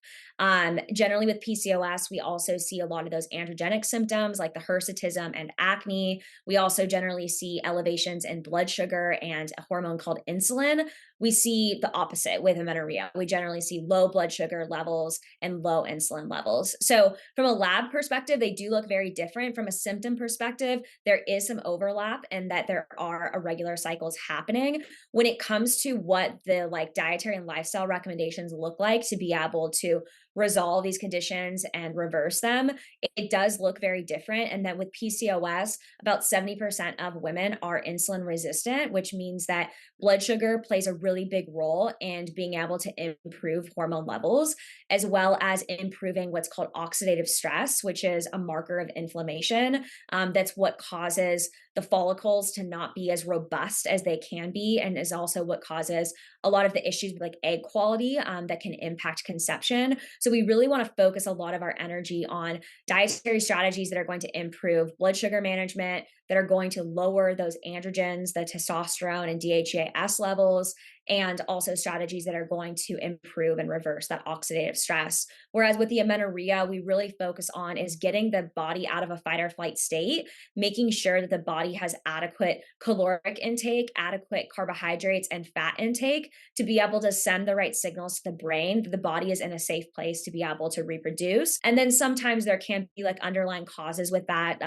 [SPEAKER 3] Generally, with PCOS, we also see a lot of those androgenic symptoms like the hirsutism and acne. We also generally see elevations in blood sugar and a hormone called insulin. We see the opposite with amenorrhea. We generally see low blood sugar levels and low insulin levels. So, from a lab perspective, they do look very different. From a symptom perspective, there is some overlap in that there are irregular cycles happening. When it comes to what the like dietary and lifestyle recommendations look like to be able to resolve these conditions and reverse them, it does look very different. And that with PCOS, about 70% of women are insulin resistant, which means that blood sugar plays a really big role in being able to improve hormone levels, as well as improving what's called oxidative stress, which is a marker of inflammation. That's what causes the follicles to not be as robust as they can be, and is also what causes a lot of the issues with like egg quality that can impact conception. So we really want to focus a lot of our energy on dietary strategies that are going to improve blood sugar management, that are going to lower those androgens, the testosterone and DHEAS levels, and also strategies that are going to improve and reverse that oxidative stress. Whereas with the amenorrhea, we really focus on is getting the body out of a fight or flight state, making sure that the body has adequate caloric intake, adequate carbohydrates and fat intake to be able to send the right signals to the brain that the body is in a safe place to be able to reproduce. And then sometimes there can be like underlying causes with that.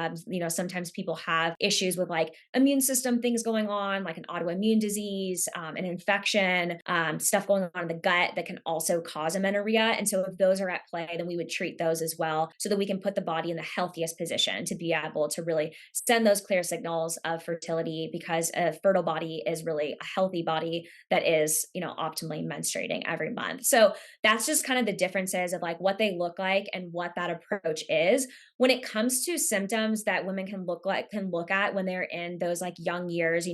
[SPEAKER 3] Sometimes people have issues with like immune system things going on, like an autoimmune disease, an infection, stuff going on in the gut that can also cause amenorrhea. And so if those are at play, then we would treat those as well so that we can put the body in the healthiest position to be able to really send those clear signals of fertility, because a fertile body is really a healthy body that is, optimally menstruating every month. So that's just kind of the differences of like what they look like and what that approach is. When it comes to symptoms that women can look at when they're in those like young years,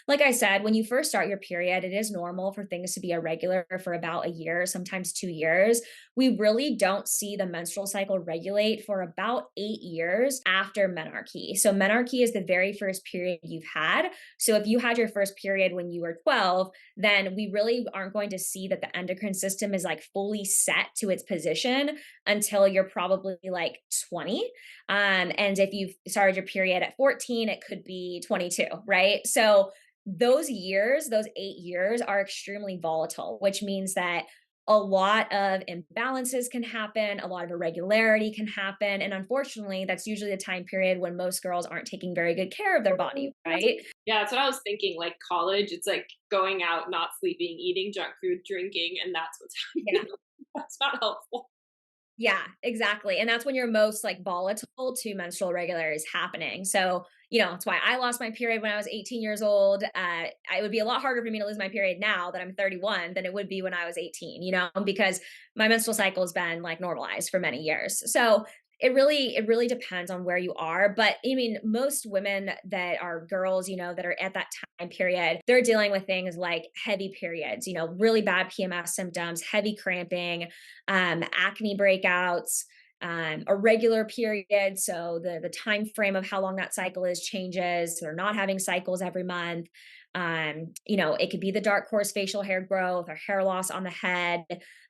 [SPEAKER 3] like I said, when you first start your period, it is normal for things to be irregular for about a year, sometimes 2 years. We really don't see the menstrual cycle regulate for about 8 years after menarche. So menarche is the very first period you've had. So if you had your first period when you were 12, then we really aren't going to see that the endocrine system is like fully set to its position until you're probably like 20. And if you've started your period at 14, it could be 22, right? So those years, those 8 years are extremely volatile, which means that a lot of imbalances can happen, a lot of irregularity can happen. And unfortunately, that's usually the time period when most girls aren't taking very good care of their body, right?
[SPEAKER 2] Yeah, that's what I was thinking. Like college, it's like going out, not sleeping, eating junk food, drinking, and that's what's
[SPEAKER 3] Yeah.
[SPEAKER 2] happening. That's not helpful.
[SPEAKER 3] Yeah, exactly. And that's when you're most like volatile to menstrual regular is happening. So, that's why I lost my period when I was 18 years old. It would be a lot harder for me to lose my period now that I'm 31 than it would be when I was 18, because my menstrual cycle has been like normalized for many years. So it really depends on where you are. But I mean, most women that are girls, that are at that time period, they're dealing with things like heavy periods, really bad PMS symptoms, heavy cramping, acne breakouts, irregular period. So the time frame of how long that cycle is changes. So they're not having cycles every month. It could be the dark coarse facial hair growth or hair loss on the head.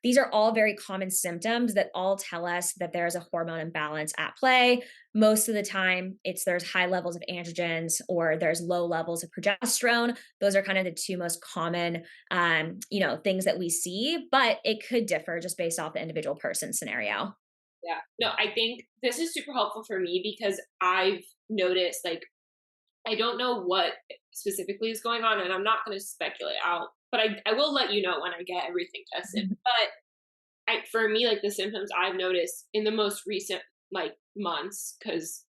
[SPEAKER 3] These are all very common symptoms that all tell us that there's a hormone imbalance at play. Most of the time, there's high levels of androgens or there's low levels of progesterone. Those are kind of the two most common, things that we see, but it could differ just based off the individual person scenario.
[SPEAKER 2] Yeah. No, I think this is super helpful for me because I've noticed like I don't know what specifically is going on and I'm not going to speculate out, but I will let you know when I get everything tested.
[SPEAKER 3] Mhm.
[SPEAKER 2] But for me, like the symptoms I've noticed in the most recent like months, because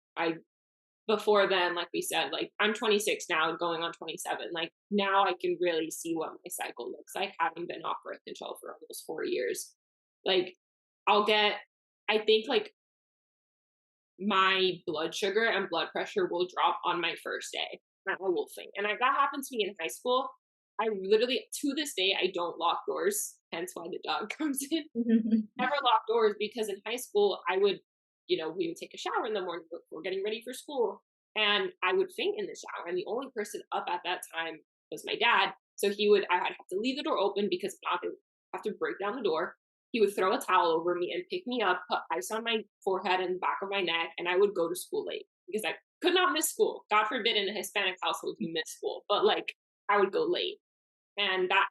[SPEAKER 2] before then, like we said, like I'm 26 now, going on 27. Like now I can really see what my cycle looks like, having been off birth control for almost 4 years. Like I'll get, I think like my blood sugar and blood pressure will drop on my first day. And I will faint. And that happened to me in high school. I literally, to this day, I don't lock doors, hence why the dog comes in. Never lock doors because in high school, I would, we would take a shower in the morning before getting ready for school. And I would faint in the shower. And the only person up at that time was my dad. So I would have to leave the door open because if not, they would have to break down the door. He would throw a towel over me and pick me up, put ice on my forehead and back of my neck, and I would go to school late because I could not miss school. God forbid in a Hispanic household you miss school, but like I would go late. And that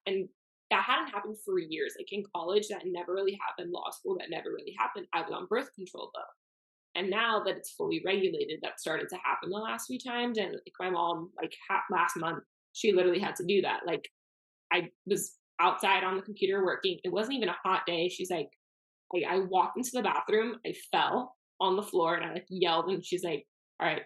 [SPEAKER 2] hadn't happened for years. Like in college, that never really happened. Law school, that never really happened. I was on birth control though. And now that it's fully regulated, that started to happen the last few times. And like my mom, like last month, she literally had to do that. Like I was outside on the computer working. It wasn't even a hot day. She's like, I walked into the bathroom, I fell on the floor, and I like yelled, and she's like, "All right,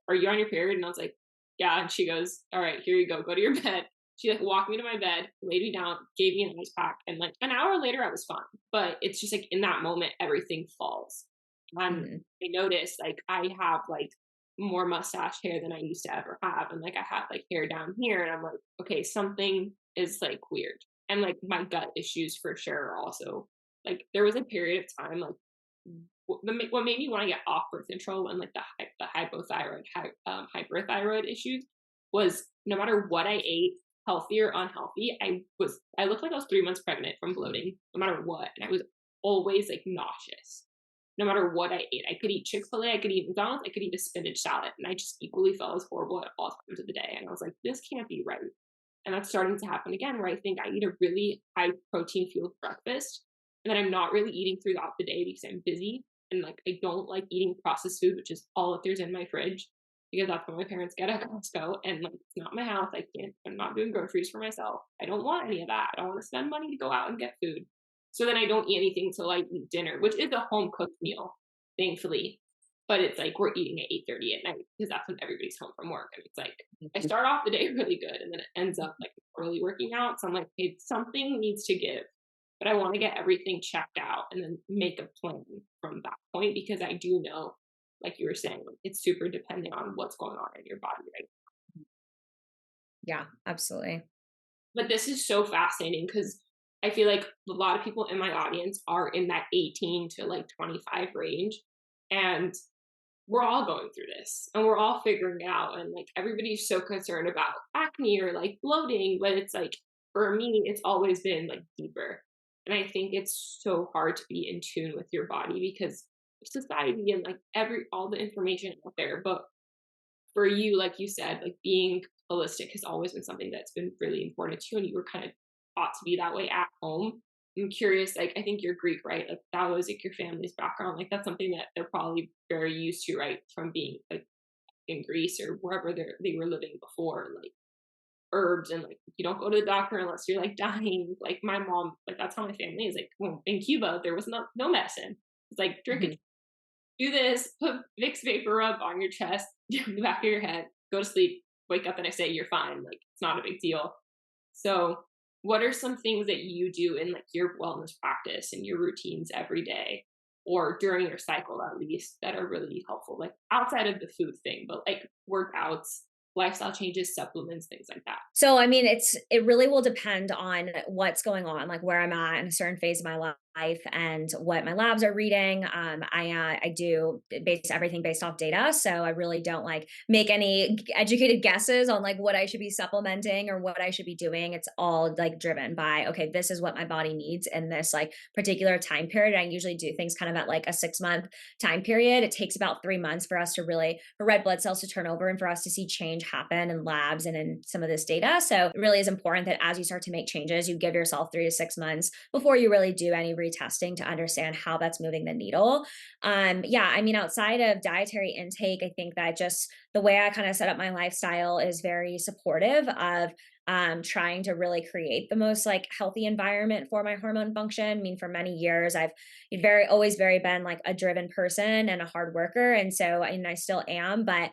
[SPEAKER 2] are you on your period?" And I was like, "Yeah." And she goes, "All right, here you go to your bed." She like walked me to my bed, laid me down, gave me an ice pack, and like an hour later, I was fine. But it's just like in that moment, everything falls. And
[SPEAKER 3] Mhm.
[SPEAKER 2] I noticed like I have like more mustache hair than I used to ever have, and like I have like hair down here, and I'm like, okay, something is like weird, and like my gut issues for sure are also like there was a period of time like what made me want to get off birth control when like the hypothyroid hyperthyroid issues was no matter what I ate, healthy or unhealthy, I looked like I was 3 months pregnant from bloating, no matter what, and I was always like nauseous. No matter what I ate, I could eat Chick-fil-A, I could eat McDonald's, I could eat a spinach salad, and I just equally felt as horrible at all times of the day. And I was like, this can't be right. And that's starting to happen again, where I think I eat a really high protein fueled breakfast, and then I'm not really eating throughout the day because I'm busy. And like, I don't like eating processed food, which is all that there's in my fridge because that's what my parents get at Costco. And like, it's not my house. I'm not doing groceries for myself. I don't want any of that. I don't want to spend money to go out and get food. So then I don't eat anything till I eat dinner, which is a home cooked meal, thankfully. But it's like we're eating at 8:30 at night because that's when everybody's home from work. And it's like I start off the day really good and then it ends up like early working out. So I'm like, hey, something needs to give. But I want to get everything checked out and then make a plan from that point because I do know, like you were saying, it's super dependent on what's going on in your body, right?
[SPEAKER 3] Yeah, absolutely.
[SPEAKER 2] But this is so fascinating because I feel like a lot of people in my audience are in that 18 to like 25 range. And we're all going through this and we're all figuring it out. And like everybody's so concerned about acne or like bloating, but it's like for me, it's always been like deeper. And I think it's so hard to be in tune with your body because of society and like all the information out there. But for you, like you said, like being holistic has always been something that's been really important to you, and you were kind of taught to be that way at home. I'm curious, like I think you're Greek, right? Like that was like your family's background. Like that's something that they're probably very used to, right? From being like in Greece or wherever they were living before, like herbs and like you don't go to the doctor unless you're like dying. Like my mom, like that's how my family is. Like well, in Cuba, there was no medicine. It's like drink a
[SPEAKER 3] Mhm.
[SPEAKER 2] do this, put Vicks Vapor Rub on your chest, in the back of your head, go to sleep, wake up the next day, you're fine. Like it's not a big deal. So, what are some things that you do in like your wellness practice and your routines every day or during your cycle at least that are really helpful? Like outside of the food thing, but like workouts, lifestyle changes, supplements, things like that.
[SPEAKER 3] So, I mean, it really will depend on what's going on, like where I'm at in a certain phase of my life and what my labs are reading. I do base everything based off data, so I really don't like make any educated guesses on like what I should be supplementing or what I should be doing. It's all like driven by okay, this is what my body needs in this like particular time period. I usually do things kind of at like a 6 month time period. It takes about 3 months for us to really for red blood cells to turn over and for us to see change happen in labs and in some of this data. So it really is important that as you start to make changes, you give yourself 3 to 6 months before you really do any retesting to understand how that's moving the needle. Yeah, I mean, outside of dietary intake, I think that just the way I kind of set up my lifestyle is very supportive of trying to really create the most like healthy environment for my hormone function. I mean, for many years, I've always very been like a driven person and a hard worker. And so, and I still am, but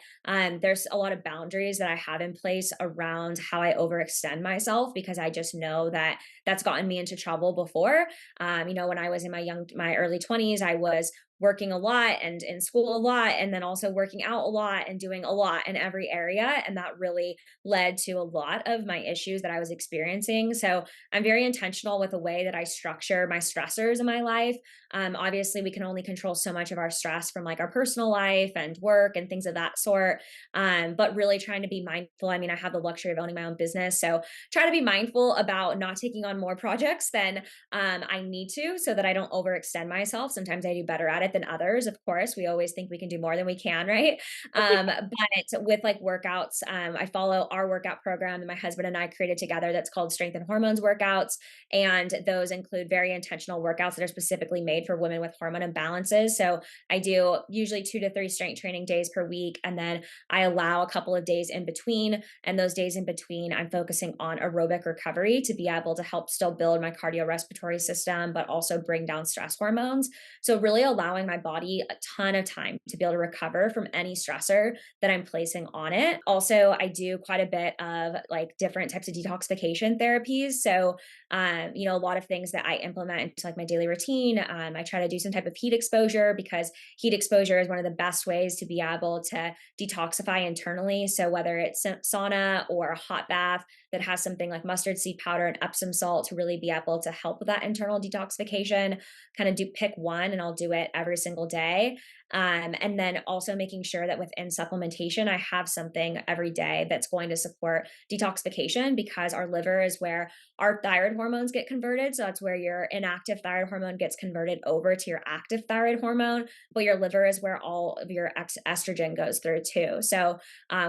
[SPEAKER 3] there's a lot of boundaries that I have in place around how I overextend myself because I just know that that's gotten me into trouble before. When I was in my early 20s, I was working a lot and in school a lot, and then also working out a lot and doing a lot in every area. And that really led to a lot of my issues that I was experiencing. So I'm very intentional with the way that I structure my stressors in my life. Obviously, we can only control so much of our stress from like our personal life and work and things of that sort. But really trying to be mindful. I mean, I have the luxury of owning my own business. So try to be mindful about not taking on more projects than I need to so that I don't overextend myself. Sometimes I do better at it than others. Of course, we always think we can do more than we can, right? But with like workouts, I follow our workout program that my husband and I created together that's called Strength and Hormones workouts. And those include very intentional workouts that are specifically made for women with hormone imbalances. So I do usually 2 to 3 strength training days per week. And then I allow a couple of days in between. And those days in between, I'm focusing on aerobic recovery to be able to help still build my cardiorespiratory system, but also bring down stress hormones. So, really allowing my body a ton of time to be able to recover from any stressor that I'm placing on it. Also, I do quite a bit of like different types of detoxification therapies. So, a lot of things that I implement into like my daily routine. I try to do some type of heat exposure because heat exposure is one of the best ways to be able to detoxify internally. So whether it's sauna or a hot bath that has something like mustard seed powder and Epsom salt to really be able to help with that internal detoxification, kind of do pick one and I'll do it every single day. And then also making sure that within supplementation, I have something every day that's going to support detoxification because our liver is where our thyroid hormones get converted. So that's where your inactive thyroid hormone gets converted over to your active thyroid hormone. But your liver is where all of your estrogen goes through too. So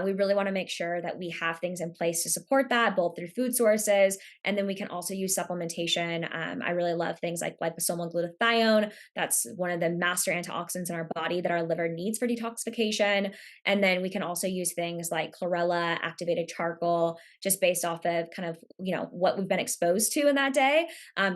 [SPEAKER 3] we really want to make sure that we have things in place to support that, both through food sources. And then we can also use supplementation. I really love things like liposomal glutathione. That's one of the master antioxidants in our body that our liver needs for detoxification. And then we can also use things like chlorella, activated charcoal, just based off of kind of, what we've been exposed to in that day,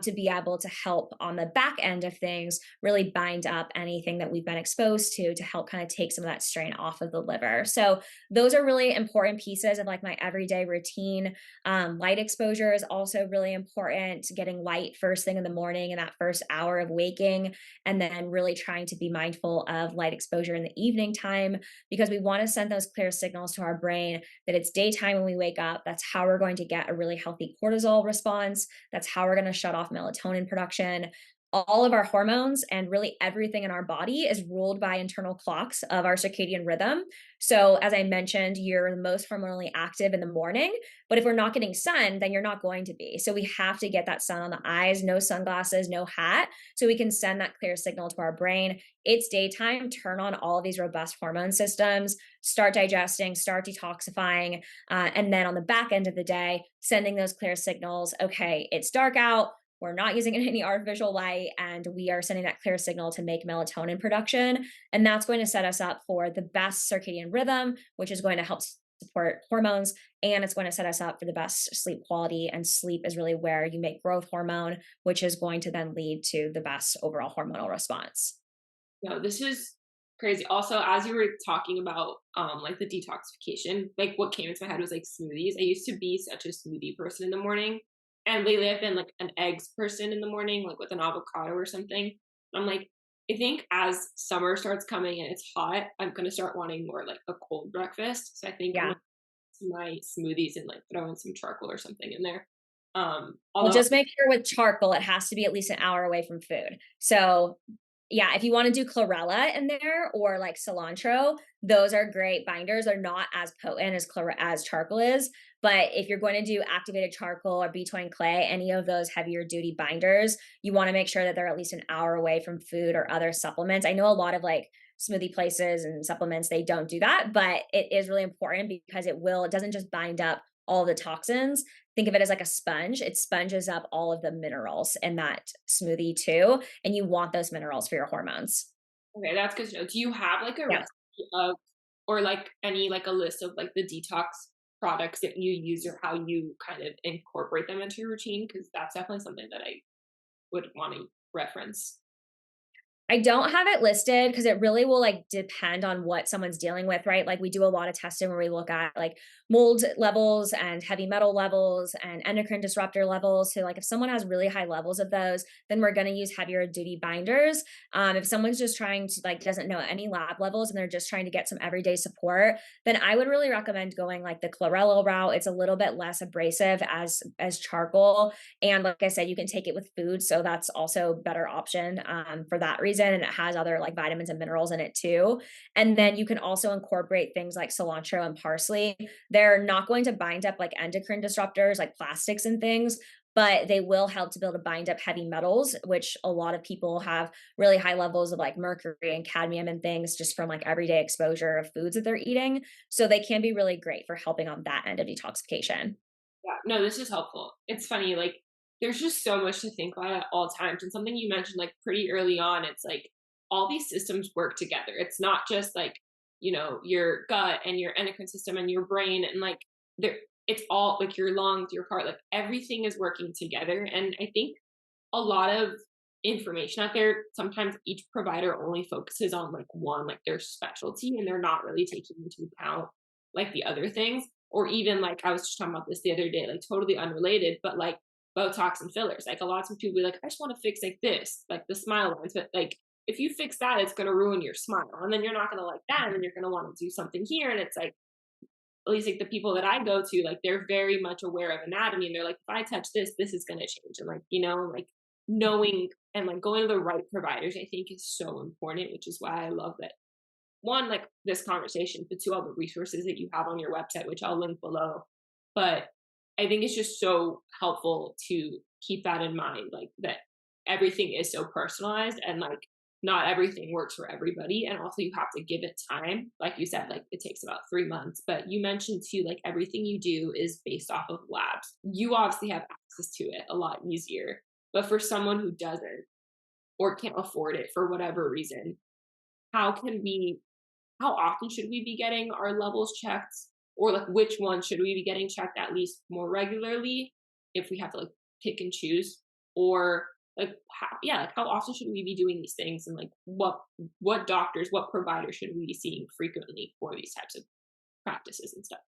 [SPEAKER 3] to be able to help on the back end of things, really bind up anything that we've been exposed to help kind of take some of that strain off of the liver. So those are really important pieces of like my everyday routine. Light exposure is also really important, getting light first thing in the morning in that first hour of waking, and then really trying to be mindful of light exposure in the evening time because we want to send those clear signals to our brain that it's daytime when we wake up. That's how we're going to get a really healthy cortisol response. That's how we're going to shut off melatonin production. All of our hormones and really everything in our body is ruled by internal clocks of our circadian rhythm. So, as I mentioned, you're the most hormonally active in the morning, but if we're not getting sun, then you're not going to be. So, we have to get that sun on the eyes, no sunglasses, no hat, so we can send that clear signal to our brain. It's daytime, turn on all of these robust hormone systems, start digesting, start detoxifying. And then on the back end of the day, sending those clear signals. Okay, it's dark out. We're not using any artificial light, and we are sending that clear signal to make melatonin production. And that's going to set us up for the best circadian rhythm, which is going to help support hormones. And it's going to set us up for the best sleep quality. And sleep is really where you make growth hormone, which is going to then lead to the best overall hormonal response.
[SPEAKER 2] No, this is crazy. Also, as you were talking about like the detoxification, like what came into my head was like smoothies. I used to be such a smoothie person in the morning. And lately I've been like an eggs person in the morning, like with an avocado or something. I'm like, I think as summer starts coming and it's hot, I'm gonna start wanting more like a cold breakfast. So I think I'm
[SPEAKER 3] Yeah.
[SPEAKER 2] gonna do my smoothies and like throw in some charcoal or something in there.
[SPEAKER 3] Well,
[SPEAKER 2] Although
[SPEAKER 3] just make sure with charcoal, it has to be at least an hour away from food. So, yeah, if you want to do chlorella in there or like cilantro, those are great binders. They're not as potent as charcoal is, but if you're going to do activated charcoal or B20 clay, any of those heavier duty binders, you want to make sure that they're at least an hour away from food or other supplements. I know a lot of like smoothie places and supplements they don't do that, but it is really important because it doesn't just bind up all the toxins. Think of it as like a sponge. It sponges up all of the minerals in that smoothie too. And you want those minerals for your hormones.
[SPEAKER 2] okay, that's good to know. Do you have like a
[SPEAKER 3] Yeah.
[SPEAKER 2] recipe of or like any like a list of like the detox products that you use or how you kind of incorporate them into your routine? Because that's definitely something that I would want to reference.
[SPEAKER 3] I don't have it listed because it really will like depend on what someone's dealing with, right? Like we do a lot of testing where we look at like mold levels and heavy metal levels and endocrine disruptor levels. So like if someone has really high levels of those, then we're going to use heavier duty binders. If someone's just trying to like doesn't know any lab levels and they're just trying to get some everyday support, then I would really recommend going like the chlorella route. It's a little bit less abrasive as charcoal, and like I said, you can take it with food, so that's also a better option for that reason. And it has other like vitamins and minerals in it too. And then you can also incorporate things like cilantro and parsley. They're not going to bind up like endocrine disruptors like plastics and things, but they will help to be able to bind up heavy metals, which a lot of people have really high levels of like mercury and cadmium and things just from like everyday exposure of foods that they're eating. So they can be really great for helping on that end of detoxification.
[SPEAKER 2] Yeah, no, this is helpful. It's funny, like there's just so much to think about at all times. And something you mentioned like pretty early on, it's like all these systems work together. It's not just like, your gut and your endocrine system and your brain and like there it's all like your lungs, your heart, like everything is working together. And I think a lot of information out there, sometimes each provider only focuses on like one, like their specialty, and they're not really taking into account like the other things. Or even like I was just talking about this the other day, like totally unrelated, but like Botox and fillers. Like a lot of people be like, I just want to fix like this, like the smile lines. But like if you fix that, it's gonna ruin your smile. And then you're not gonna like that. And then you're gonna want to do something here. And it's like at least like the people that I go to, like they're very much aware of anatomy and they're like, if I touch this, this is gonna change. And like, like knowing and like going to the right providers, I think is so important, which is why I love that one, like this conversation, but two, all the resources that you have on your website, which I'll link below. But I think it's just so helpful to keep that in mind, like that everything is so personalized and like not everything works for everybody. And also you have to give it time. Like you said, like it takes about 3 months. But you mentioned too, like everything you do is based off of labs. You obviously have access to it a lot easier. But for someone who doesn't or can't afford it for whatever reason, how can we how often should we be getting our levels checked? Or like which one should we be getting checked at least more regularly if we have to like pick and choose? Or like how often should we be doing these things and like what doctors, what providers should we be seeing frequently for these types of practices and stuff?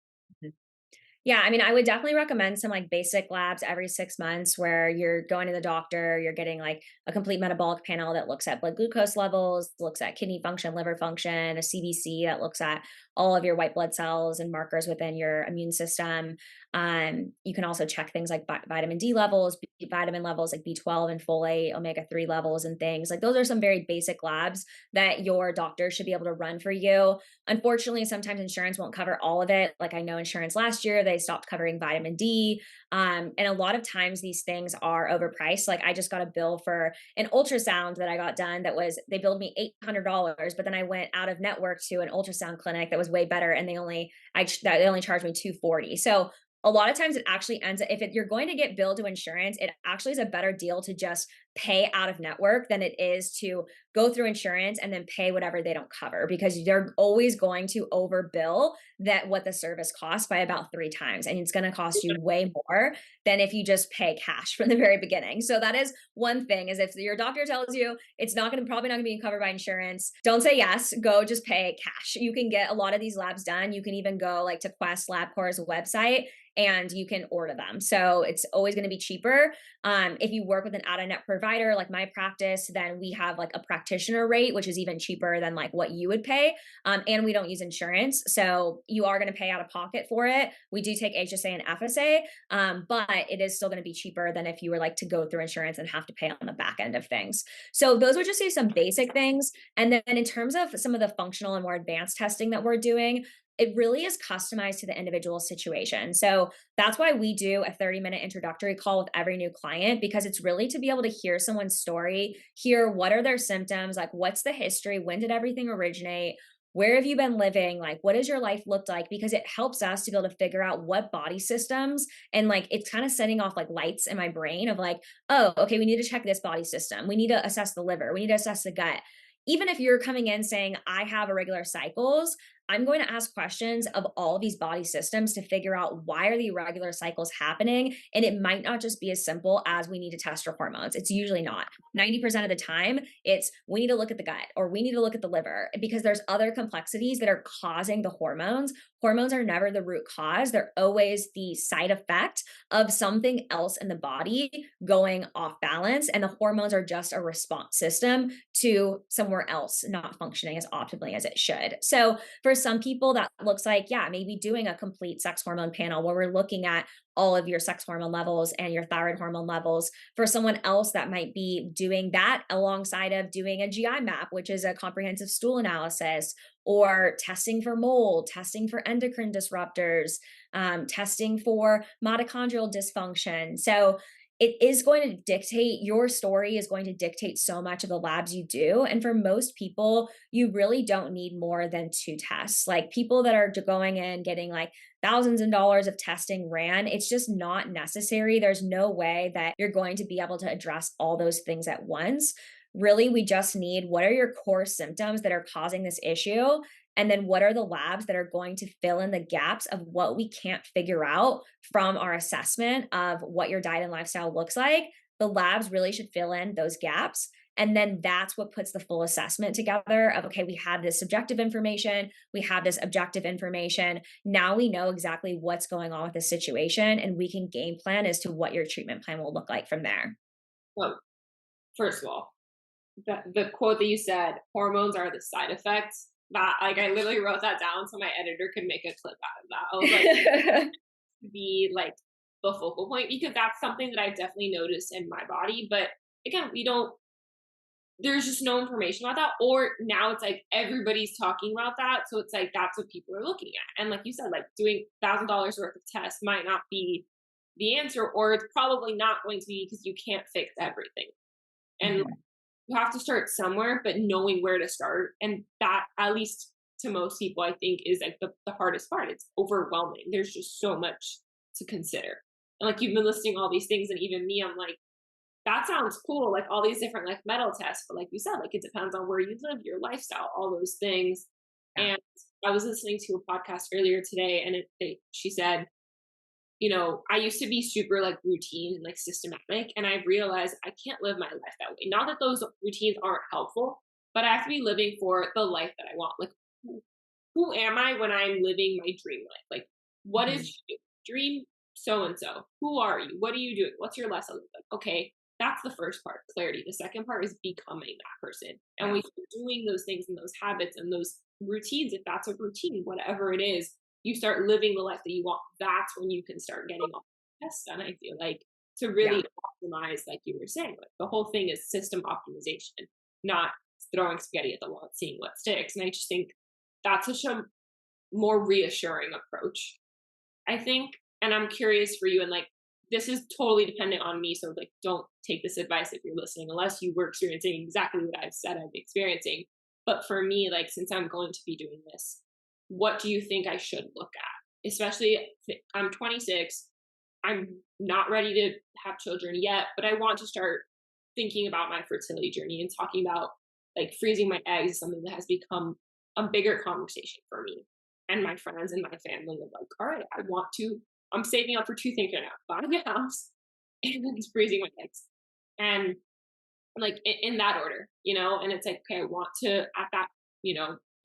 [SPEAKER 3] Yeah, I mean, I would definitely recommend some like basic labs every 6 months where you're going to the doctor, you're getting like a complete metabolic panel that looks at blood glucose levels, looks at kidney function, liver function, a CBC that looks at all of your white blood cells and markers within your immune system. You can also check things like vitamin D levels, vitamin levels like B12 and folate, omega-3 levels, and things. Like those are some very basic labs that your doctor should be able to run for you. Unfortunately, sometimes insurance won't cover all of it. Like I know insurance last year, they stopped covering vitamin D. And a lot of times these things are overpriced. Like I just got a bill for an ultrasound that I got done that was, they billed me $800, but then I went out of network to an ultrasound clinic that was way better. And they only charged me $240. So a lot of times it actually ends up, you're going to get billed to insurance, it actually is a better deal to just pay out of network than it is to go through insurance and then pay whatever they don't cover, because they're always going to overbill that what the service costs by about 3 times. And it's going to cost you way more than if you just pay cash from the very beginning. So that is one thing, is if your doctor tells you it's probably not going to be covered by insurance, don't say yes, go just pay cash. You can get a lot of these labs done. You can even go like to Quest LabCorp's website and you can order them. So it's always going to be cheaper. If you work with an out-of-net provider like my practice, then we have like a practitioner rate, which is even cheaper than like what you would pay. And we don't use insurance. So you are going to pay out of pocket for it. We do take HSA and FSA, but it is still going to be cheaper than if you were like to go through insurance and have to pay on the back end of things. So those would just be some basic things. And then in terms of some of the functional and more advanced testing that we're doing, it really is customized to the individual situation. So that's why we do a 30-minute introductory call with every new client, because it's really to be able to hear someone's story, hear what are their symptoms, like what's the history, when did everything originate, where have you been living, like what does your life look like, because it helps us to be able to figure out what body systems, and like it's kind of setting off like lights in my brain of like, oh, okay, we need to check this body system, we need to assess the liver, we need to assess the gut. Even if you're coming in saying, I have irregular cycles, I'm going to ask questions of all of these body systems to figure out why are the irregular cycles happening. And it might not just be as simple as we need to test your hormones. It's usually not. 90% of the time, it's we need to look at the gut or we need to look at the liver, because there's other complexities that are causing the hormones. Hormones are never the root cause. They're always the side effect of something else in the body going off balance. And the hormones are just a response system to somewhere else not functioning as optimally as it should. So for some people, that looks like, yeah, maybe doing a complete sex hormone panel where we're looking at all of your sex hormone levels and your thyroid hormone levels. For someone else, that might be doing that alongside of doing a GI map, which is a comprehensive stool analysis, or testing for mold, testing for endocrine disruptors, testing for mitochondrial dysfunction. So it is going to dictate your story is going to dictate so much of the labs you do. And for most people, you really don't need more than 2 tests. Like people that are going in getting like thousands of dollars of testing ran, it's just not necessary. There's no way that you're going to be able to address all those things at once. Really, we just need what are your core symptoms that are causing this issue? And then what are the labs that are going to fill in the gaps of what we can't figure out from our assessment of what your diet and lifestyle looks like? The labs really should fill in those gaps. And then that's what puts the full assessment together of, okay, we have this subjective information, we have this objective information. Now we know exactly what's going on with the situation, and we can game plan as to what your treatment plan will look like from there.
[SPEAKER 2] Well, first of all, the quote that you said, hormones are the side effects. That like I literally wrote that down so my editor could make a clip out of that. I was like, be like the focal point because that's something that I definitely noticed in my body. But again, we don't there's just no information about that. Or now it's like everybody's talking about that. So it's like that's what people are looking at. And like you said, like doing $1,000 worth of tests might not be the answer, or it's probably not going to be because you can't fix everything. And
[SPEAKER 3] Mhm.
[SPEAKER 2] you have to start somewhere, but knowing where to start. And that, at least to most people, I think is like the hardest part. It's overwhelming. There's just so much to consider. And like you've been listing all these things, and even me, I'm like, that sounds cool, like all these different like metal tests, but like you said, like it depends on where you live, your lifestyle, all those things.
[SPEAKER 3] Yeah.
[SPEAKER 2] And I was listening to a podcast earlier today, and she said, I used to be super like routine and like systematic, and I realized I can't live my life that way. Not that those routines aren't helpful, but I have to be living for the life that I want. Like, who am I when I'm living my dream life? Like, what
[SPEAKER 3] Mhm.
[SPEAKER 2] is your dream so and so? Who are you? What are you doing? What's your lesson? Like, okay, that's the first part, clarity. The second part is becoming that person. And
[SPEAKER 3] Yeah.
[SPEAKER 2] when you're doing those things and those habits and those routines, if that's a routine, whatever it is, you start living the life that you want. That's when you can start getting all the tests done. I feel like to
[SPEAKER 3] Yeah.
[SPEAKER 2] really optimize, like you were saying, like the whole thing is system optimization, not throwing spaghetti at the wall and seeing what sticks. And I just think that's such a more reassuring approach, I think. And I'm curious for you, and like this is totally dependent on me. So like don't take this advice if you're listening, unless you were experiencing exactly what I've said I'm experiencing. But for me, like since I'm going to be doing this, what do you think I should look at? Especially I'm 26. I'm not ready to have children yet, but I want to start thinking about my fertility journey and talking about like freezing my eggs is something that has become a bigger conversation for me and my friends and my family of like, all right, I'm saving up for 2 things right now, buying a house and then freezing my eggs. And like in that order, and it's like, okay, I want to at that,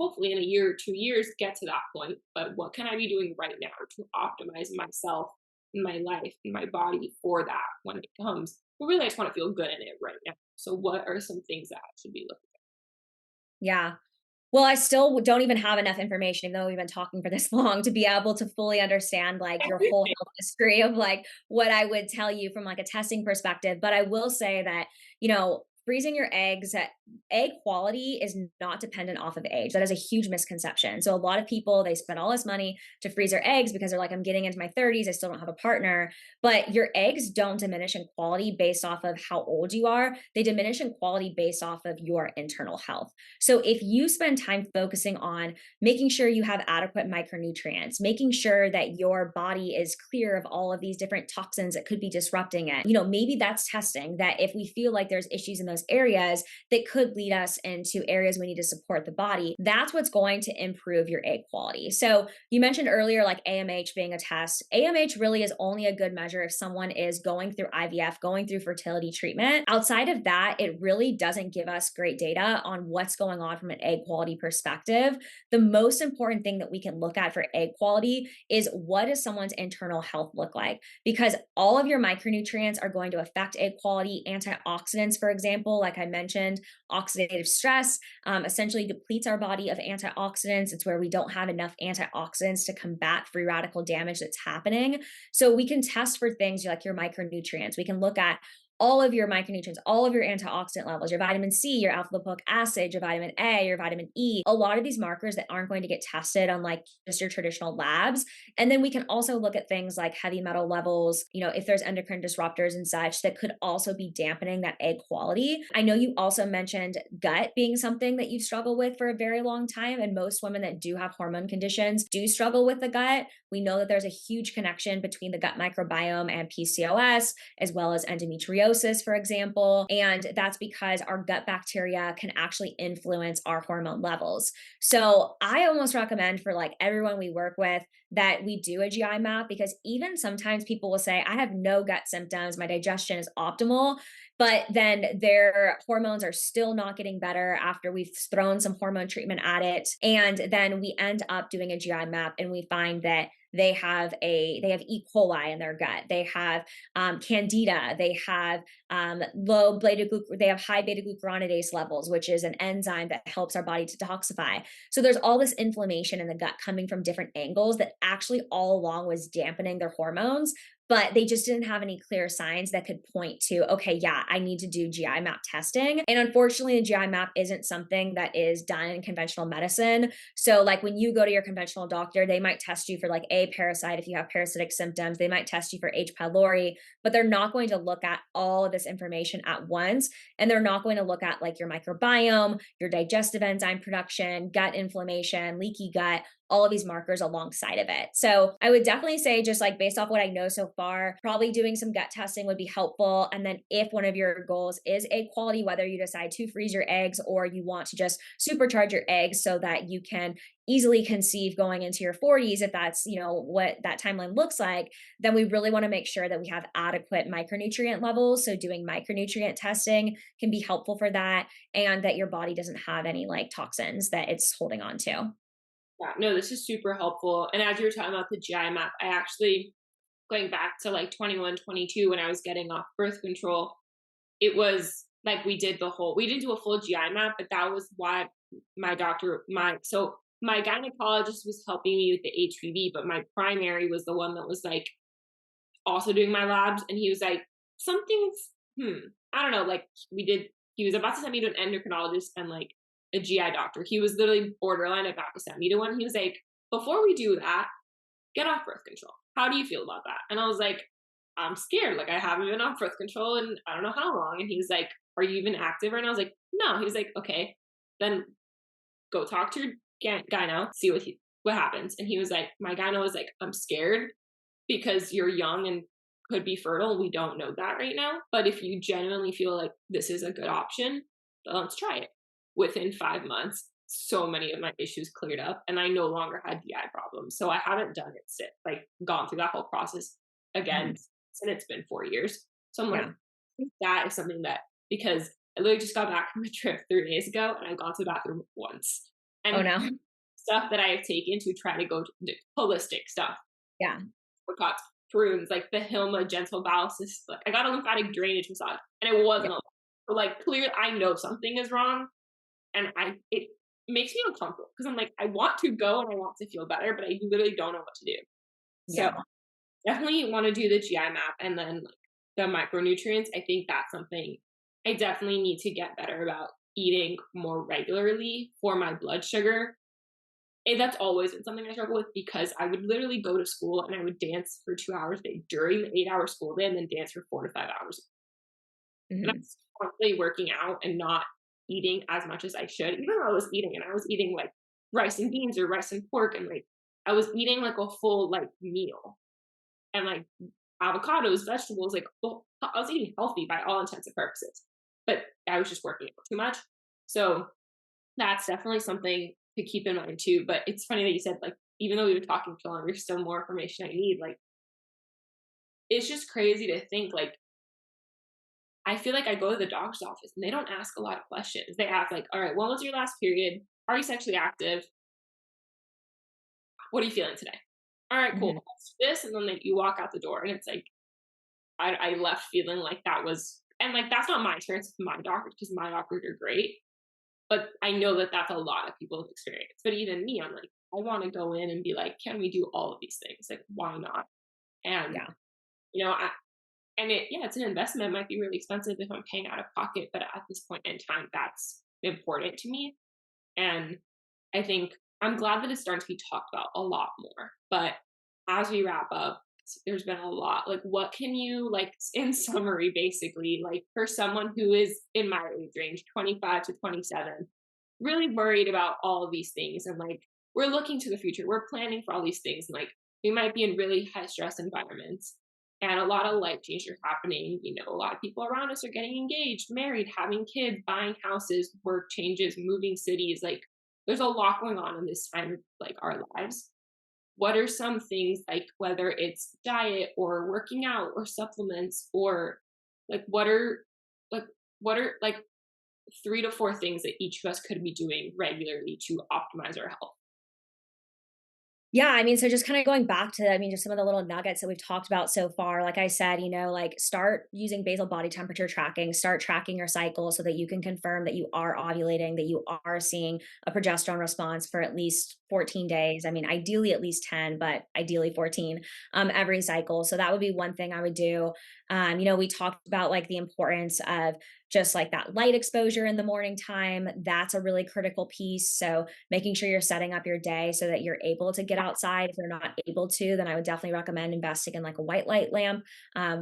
[SPEAKER 2] hopefully in a year or 2 years get to that point. But what can I be doing right now to optimize myself, my life, and my body for that when it comes? But really, I just want to feel good in it right now. So, what are some things that I should be looking
[SPEAKER 3] Yeah. Well, I still don't even have enough information, even though we've been talking for this long, to be able to fully understand like
[SPEAKER 2] at?
[SPEAKER 3] your whole health history of like what I would tell you from like a testing perspective. But I will say that, freezing your eggs, egg quality is not dependent off of age. That is a huge misconception. So a lot of people, they spend all this money to freeze their eggs because they're like, I'm getting into my 30s, I still don't have a partner. But your eggs don't diminish in quality based off of how old you are. They diminish in quality based off of your internal health. So if you spend time focusing on making sure you have adequate micronutrients, making sure that your body is clear of all of these different toxins that could be disrupting it, maybe that's testing that if we feel like there's issues in those areas that could lead us into areas we need to support the body, that's what's going to improve your egg quality. So you mentioned earlier, like AMH being a test. AMH really is only a good measure if someone is going through IVF, going through fertility treatment. Outside of that, it really doesn't give us great data on what's going on from an egg quality perspective. The most important thing that we can look at for egg quality is what does someone's internal health look like? Because all of your micronutrients are going to affect egg quality. Antioxidants, for example, like I mentioned, oxidative stress essentially depletes our body of antioxidants. It's where we don't have enough antioxidants to combat free radical damage that's happening. So we can test for things like your micronutrients. We can look at all of your micronutrients, all of your antioxidant levels, your vitamin C, your alpha lipoic acid, your vitamin A, your vitamin E, a lot of these markers that aren't going to get tested on like just your traditional labs. And then we can also look at things like heavy metal levels, if there's endocrine disruptors and such that could also be dampening that egg quality. I know you also mentioned gut being something that you've struggled with for a very long time. And most women that do have hormone conditions do struggle with the gut. We know that there's a huge connection between the gut microbiome and PCOS, as well as endometriosis, for example. And that's because our gut bacteria can actually influence our hormone levels. So I almost recommend for like everyone we work with that we do a GI map, because even sometimes people will say, I have no gut symptoms, my digestion is optimal, but then their hormones are still not getting better after we've thrown some hormone treatment at it. And then we end up doing a GI map and we find that they have E. coli in their gut. They have candida. They have they have high beta glucuronidase levels, which is an enzyme that helps our body to detoxify. So there's all this inflammation in the gut coming from different angles that actually all along was dampening their hormones, but they just didn't have any clear signs that could point to, okay, yeah, I need to do GI map testing. And unfortunately, the GI map isn't something that is done in conventional medicine. So like when you go to your conventional doctor, they might test you for like a parasite if you have parasitic symptoms. They might test you for H. pylori, but they're not going to look at all of this information at once. And they're not going to look at like your microbiome, your digestive enzyme production, gut inflammation, leaky gut, all of these markers alongside of it. So I would definitely say, just like based off what I know so far, probably doing some gut testing would be helpful. And then if one of your goals is egg quality, whether you decide to freeze your eggs or you want to just supercharge your eggs so that you can easily conceive going into your 40s, if that's, what that timeline looks like, then we really want to make sure that we have adequate micronutrient levels. So doing micronutrient testing can be helpful for that, and that your body doesn't have any like toxins that it's holding on to.
[SPEAKER 2] Yeah, no, this is super helpful. And as you were talking about the GI map, I actually, going back to like 21, 22, when I was getting off birth control, it was like we didn't do a full GI map, but that was why my gynecologist was helping me with the HPV, but my primary was the one that was like also doing my labs. And he was like, something's, I don't know, like he was about to send me to an endocrinologist and like a GI doctor. He was literally borderline about to send me to one. He was like, before we do that, get off birth control. How do you feel about that? And I was like, I'm scared. Like, I haven't been off birth control in I don't know how long. And he was like, are you even active right now? I was like, no. He was like, okay, then go talk to your gyno, see what happens. And he was like, my gyno was like, I'm scared because you're young and could be fertile. We don't know that right now. But if you genuinely feel like this is a good option, then let's try it. Within 5 months, so many of my issues cleared up and I no longer had GI problems. So I haven't gone through that whole process again, and it's been 4 years. So I'm like, I think that is something that, because I literally just got back from a trip 3 days ago and I've gone to the bathroom once. And
[SPEAKER 3] Oh no.
[SPEAKER 2] stuff that I have taken to try to go to holistic stuff.
[SPEAKER 3] Yeah.
[SPEAKER 2] Apricots, prunes, like the Hilma gentle bowel system. Like, I got a lymphatic drainage massage and it wasn't so like clear. I know something is wrong. And it makes me uncomfortable because I'm like, I want to go and I want to feel better, but I literally don't know what to do. So definitely want to do the GI map, and then like the micronutrients. I think that's something I definitely need to get better about, eating more regularly for my blood sugar. And that's always been something I struggle with, because I would literally go to school and I would dance for 2 hours a day during the 8-hour school day and then dance for 4 to 5 hours. And I'm constantly working out and not eating as much as I should, even though I was eating, and I was eating like rice and beans or rice and pork, and like I was eating like a full like meal and like avocados, vegetables, like I was eating healthy by all intents and purposes, but I was just working out too much. So that's definitely something to keep in mind too. But it's funny that you said, like, even though we were talking too long, there's still more information I need. Like, it's just crazy to think, like, I feel like I go to the doctor's office and they don't ask a lot of questions. They ask like, all right, when was your last period? Are you sexually active? What are you feeling today? All right, cool. Let's do this. And then like you walk out the door and it's like, I left feeling like that was, and like, that's not my experience with my doctor, because my doctors are great. But I know that that's a lot of people's experience. But even me, I'm like, I want to go in and be like, can we do all of these things? Like, why not? And, you know, And it's an investment. It might be really expensive if I'm paying out of pocket, but at this point in time, that's important to me. And I think I'm glad that it's starting to be talked about a lot more. But as we wrap up, there's been a lot. Like, what can you, like, in summary, basically, like, for someone who is in my age range, 25 to 27, really worried about all of these things, and like, we're looking to the future, we're planning for all these things, and like, we might be in really high stress environments, and a lot of life changes are happening. A lot of people around us are getting engaged, married, having kids, buying houses, work changes, moving cities. Like, there's a lot going on in this time of like our lives. What are some things, like, whether it's diet or working out or supplements, or like, like what are like 3 to 4 things that each of us could be doing regularly to optimize our health?
[SPEAKER 3] Yeah, I mean, so just kind of going back to, I mean, just some of the little nuggets that we've talked about so far. Like I said, like start using basal body temperature tracking, start tracking your cycle so that you can confirm that you are ovulating, that you are seeing a progesterone response for at least 14 days. I mean, ideally at least 10, but ideally 14 every cycle. So that would be one thing I would do. We talked about like the importance of just like that light exposure in the morning time. That's a really critical piece. So making sure you're setting up your day so that you're able to get outside. If you're not able to, then I would definitely recommend investing in like a white light lamp,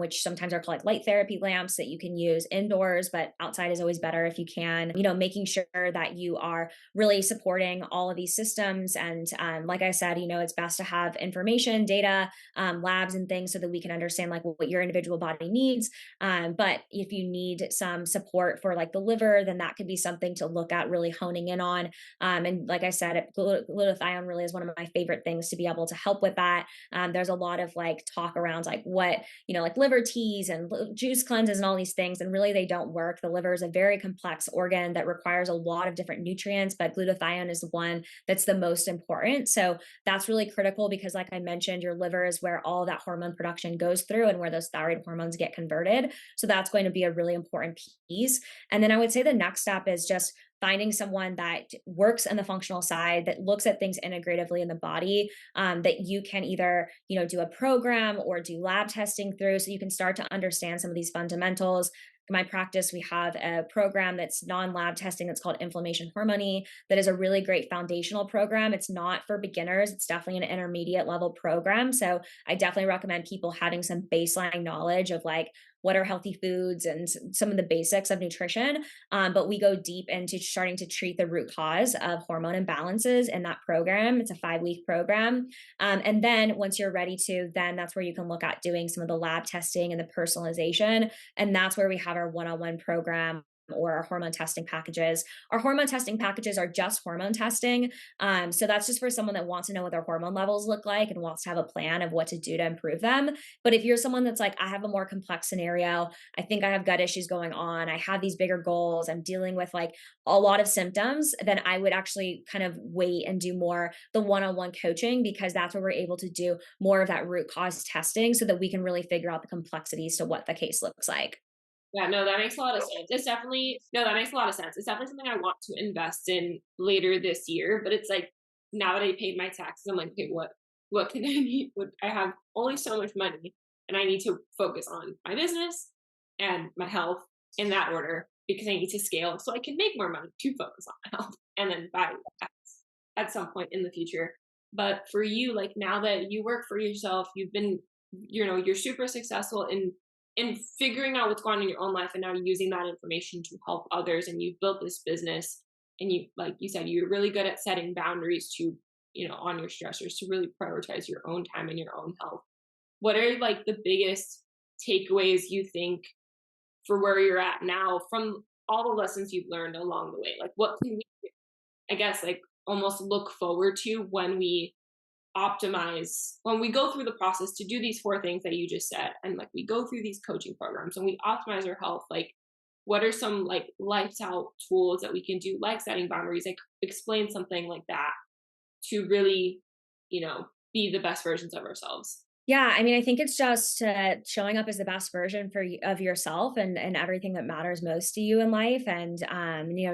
[SPEAKER 3] which sometimes are called like light therapy lamps that you can use indoors, but outside is always better if you can. Making sure that you are really supporting all of these systems. And like I said, it's best to have information, data, labs, and things so that we can understand like what your individual body needs. But if you need some support for like the liver, then that could be something to look at really honing in on. And like I said, glutathione really is one of my favorite things to be able to help with that. There's a lot of like talk around like what, like liver teas and juice cleanses and all these things. And really they don't work. The liver is a very complex organ that requires a lot of different nutrients, but glutathione is the one that's the most important. So that's really critical because like I mentioned, your liver is where all that hormone production goes through and where those thyroid hormones get converted. So that's going to be a really important piece. And then I would say the next step is just finding someone that works in the functional side that looks at things integratively in the body, that you can either do a program or do lab testing through so you can start to understand some of these fundamentals. In my practice, we have a program that's non-lab testing that's called Inflammation Harmony. That is a really great foundational program. It's not for beginners. It's definitely an intermediate level program. So I definitely recommend people having some baseline knowledge of like what are healthy foods and some of the basics of nutrition. But we go deep into starting to treat the root cause of hormone imbalances in that program. It's a 5-week program. And then once you're ready to, then that's where you can look at doing some of the lab testing and the personalization. And that's where we have our one-on-one program or our hormone testing packages. Our hormone testing packages are just hormone testing. So that's just for someone that wants to know what their hormone levels look like and wants to have a plan of what to do to improve them. But if you're someone that's like, I have a more complex scenario, I think I have gut issues going on, I have these bigger goals, I'm dealing with like a lot of symptoms, then I would actually kind of wait and do more the one-on-one coaching because that's where we're able to do more of that root cause testing so that we can really figure out the complexities to what the case looks like.
[SPEAKER 2] Yeah, no, that makes a lot of sense. It's definitely no, that makes a lot of sense. It's definitely something I want to invest in later this year. But it's like, now that I paid my taxes, I'm like, okay, what can I need? What, I have only so much money, and I need to focus on my business and my health in that order because I need to scale so I can make more money to focus on my health and then buy at some point in the future. But for you, like, now that you work for yourself, you've been, you're super successful in figuring out what's going on in your own life and now using that information to help others, and you've built this business, and you, like you said, you're really good at setting boundaries to, on your stressors, to really prioritize your own time and your own health. What are like the biggest takeaways you think for where you're at now from all the lessons you've learned along the way? Like, what can we, I guess, like, almost look forward to when we optimize, when we go through the process to do these 4 things that you just said, and like we go through these coaching programs and we optimize our health? Like, what are some like lifestyle tools that we can do, like setting boundaries, like explain something like that to really, be the best versions of ourselves?
[SPEAKER 3] Yeah, I mean, I think it's just showing up as the best version of yourself and everything that matters most to you in life, and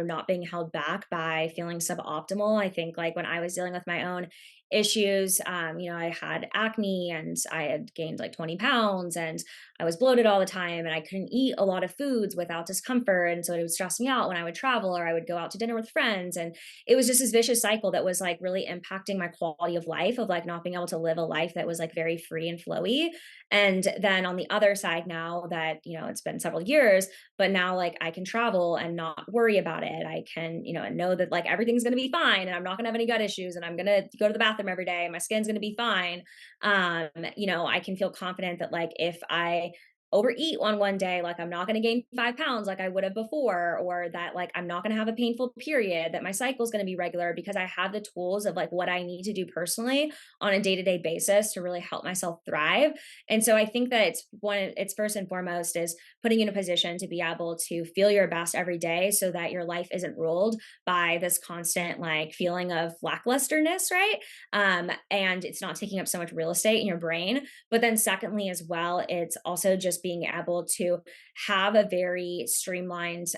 [SPEAKER 3] not being held back by feeling suboptimal. I think like when I was dealing with my own issues. I had acne and I had gained like 20 pounds and I was bloated all the time and I couldn't eat a lot of foods without discomfort. And so it would stress me out when I would travel or I would go out to dinner with friends. And it was just this vicious cycle that was like really impacting my quality of life, of like not being able to live a life that was like very free and flowy. And then on the other side, now that, it's been several years, but now like I can travel and not worry about it. I can, and know that like everything's going to be fine and I'm not going to have any gut issues and I'm going to go to the bathroom every day and my skin's going to be fine. I can feel confident that like if I overeat on one day, like I'm not going to gain 5 pounds like I would have before, or that like I'm not going to have a painful period, that my cycle is going to be regular because I have the tools of like what I need to do personally on a day-to-day basis to really help myself thrive. And so I think that it's first and foremost is putting you in a position to be able to feel your best every day so that your life isn't ruled by this constant like feeling of lacklusterness, right? And it's not taking up so much real estate in your brain. But then secondly, as well, it's also just being able to have a very streamlined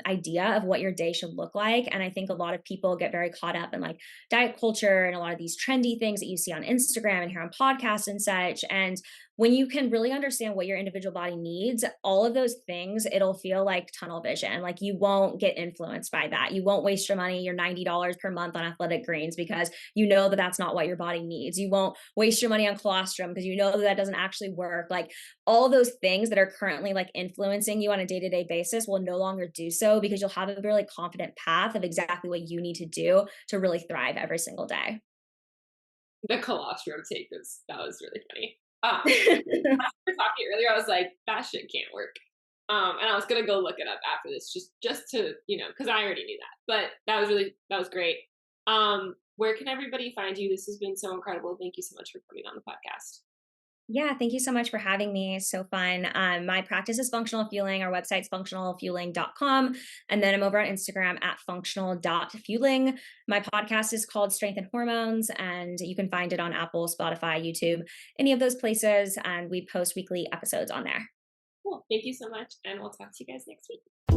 [SPEAKER 3] idea of what your day should look like. And I think a lot of people get very caught up in like diet culture and a lot of these trendy things that you see on Instagram and hear on podcasts and such. And when you can really understand what your individual body needs, all of those things, it'll feel like tunnel vision. Like you won't get influenced by that. You won't waste your money, your $90 per month on athletic greens because you know that that's not what your body needs. You won't waste your money on colostrum because you know that that doesn't actually work. Like all those things that are currently like influencing you on a day-to-day basis will no longer do so because you'll have a really confident path of exactly what you need to do to really thrive every single day.
[SPEAKER 2] The colostrum take that was really funny. When we were talking earlier, I was like, that shit can't work. And I was gonna go look it up after this, just to because I already knew that. But that was great. Where can everybody find you? This has been so incredible. Thank you so much for coming on the podcast.
[SPEAKER 3] Yeah, thank you so much for having me. It's so fun. My practice is functional fueling. Our website's functionalfueling.com. And then I'm over on Instagram at functional.fueling. My podcast is called Strength and Hormones, and you can find it on Apple, Spotify, YouTube, any of those places. And we post weekly episodes on there.
[SPEAKER 2] Cool. Thank you so much, and we'll talk to you guys next week.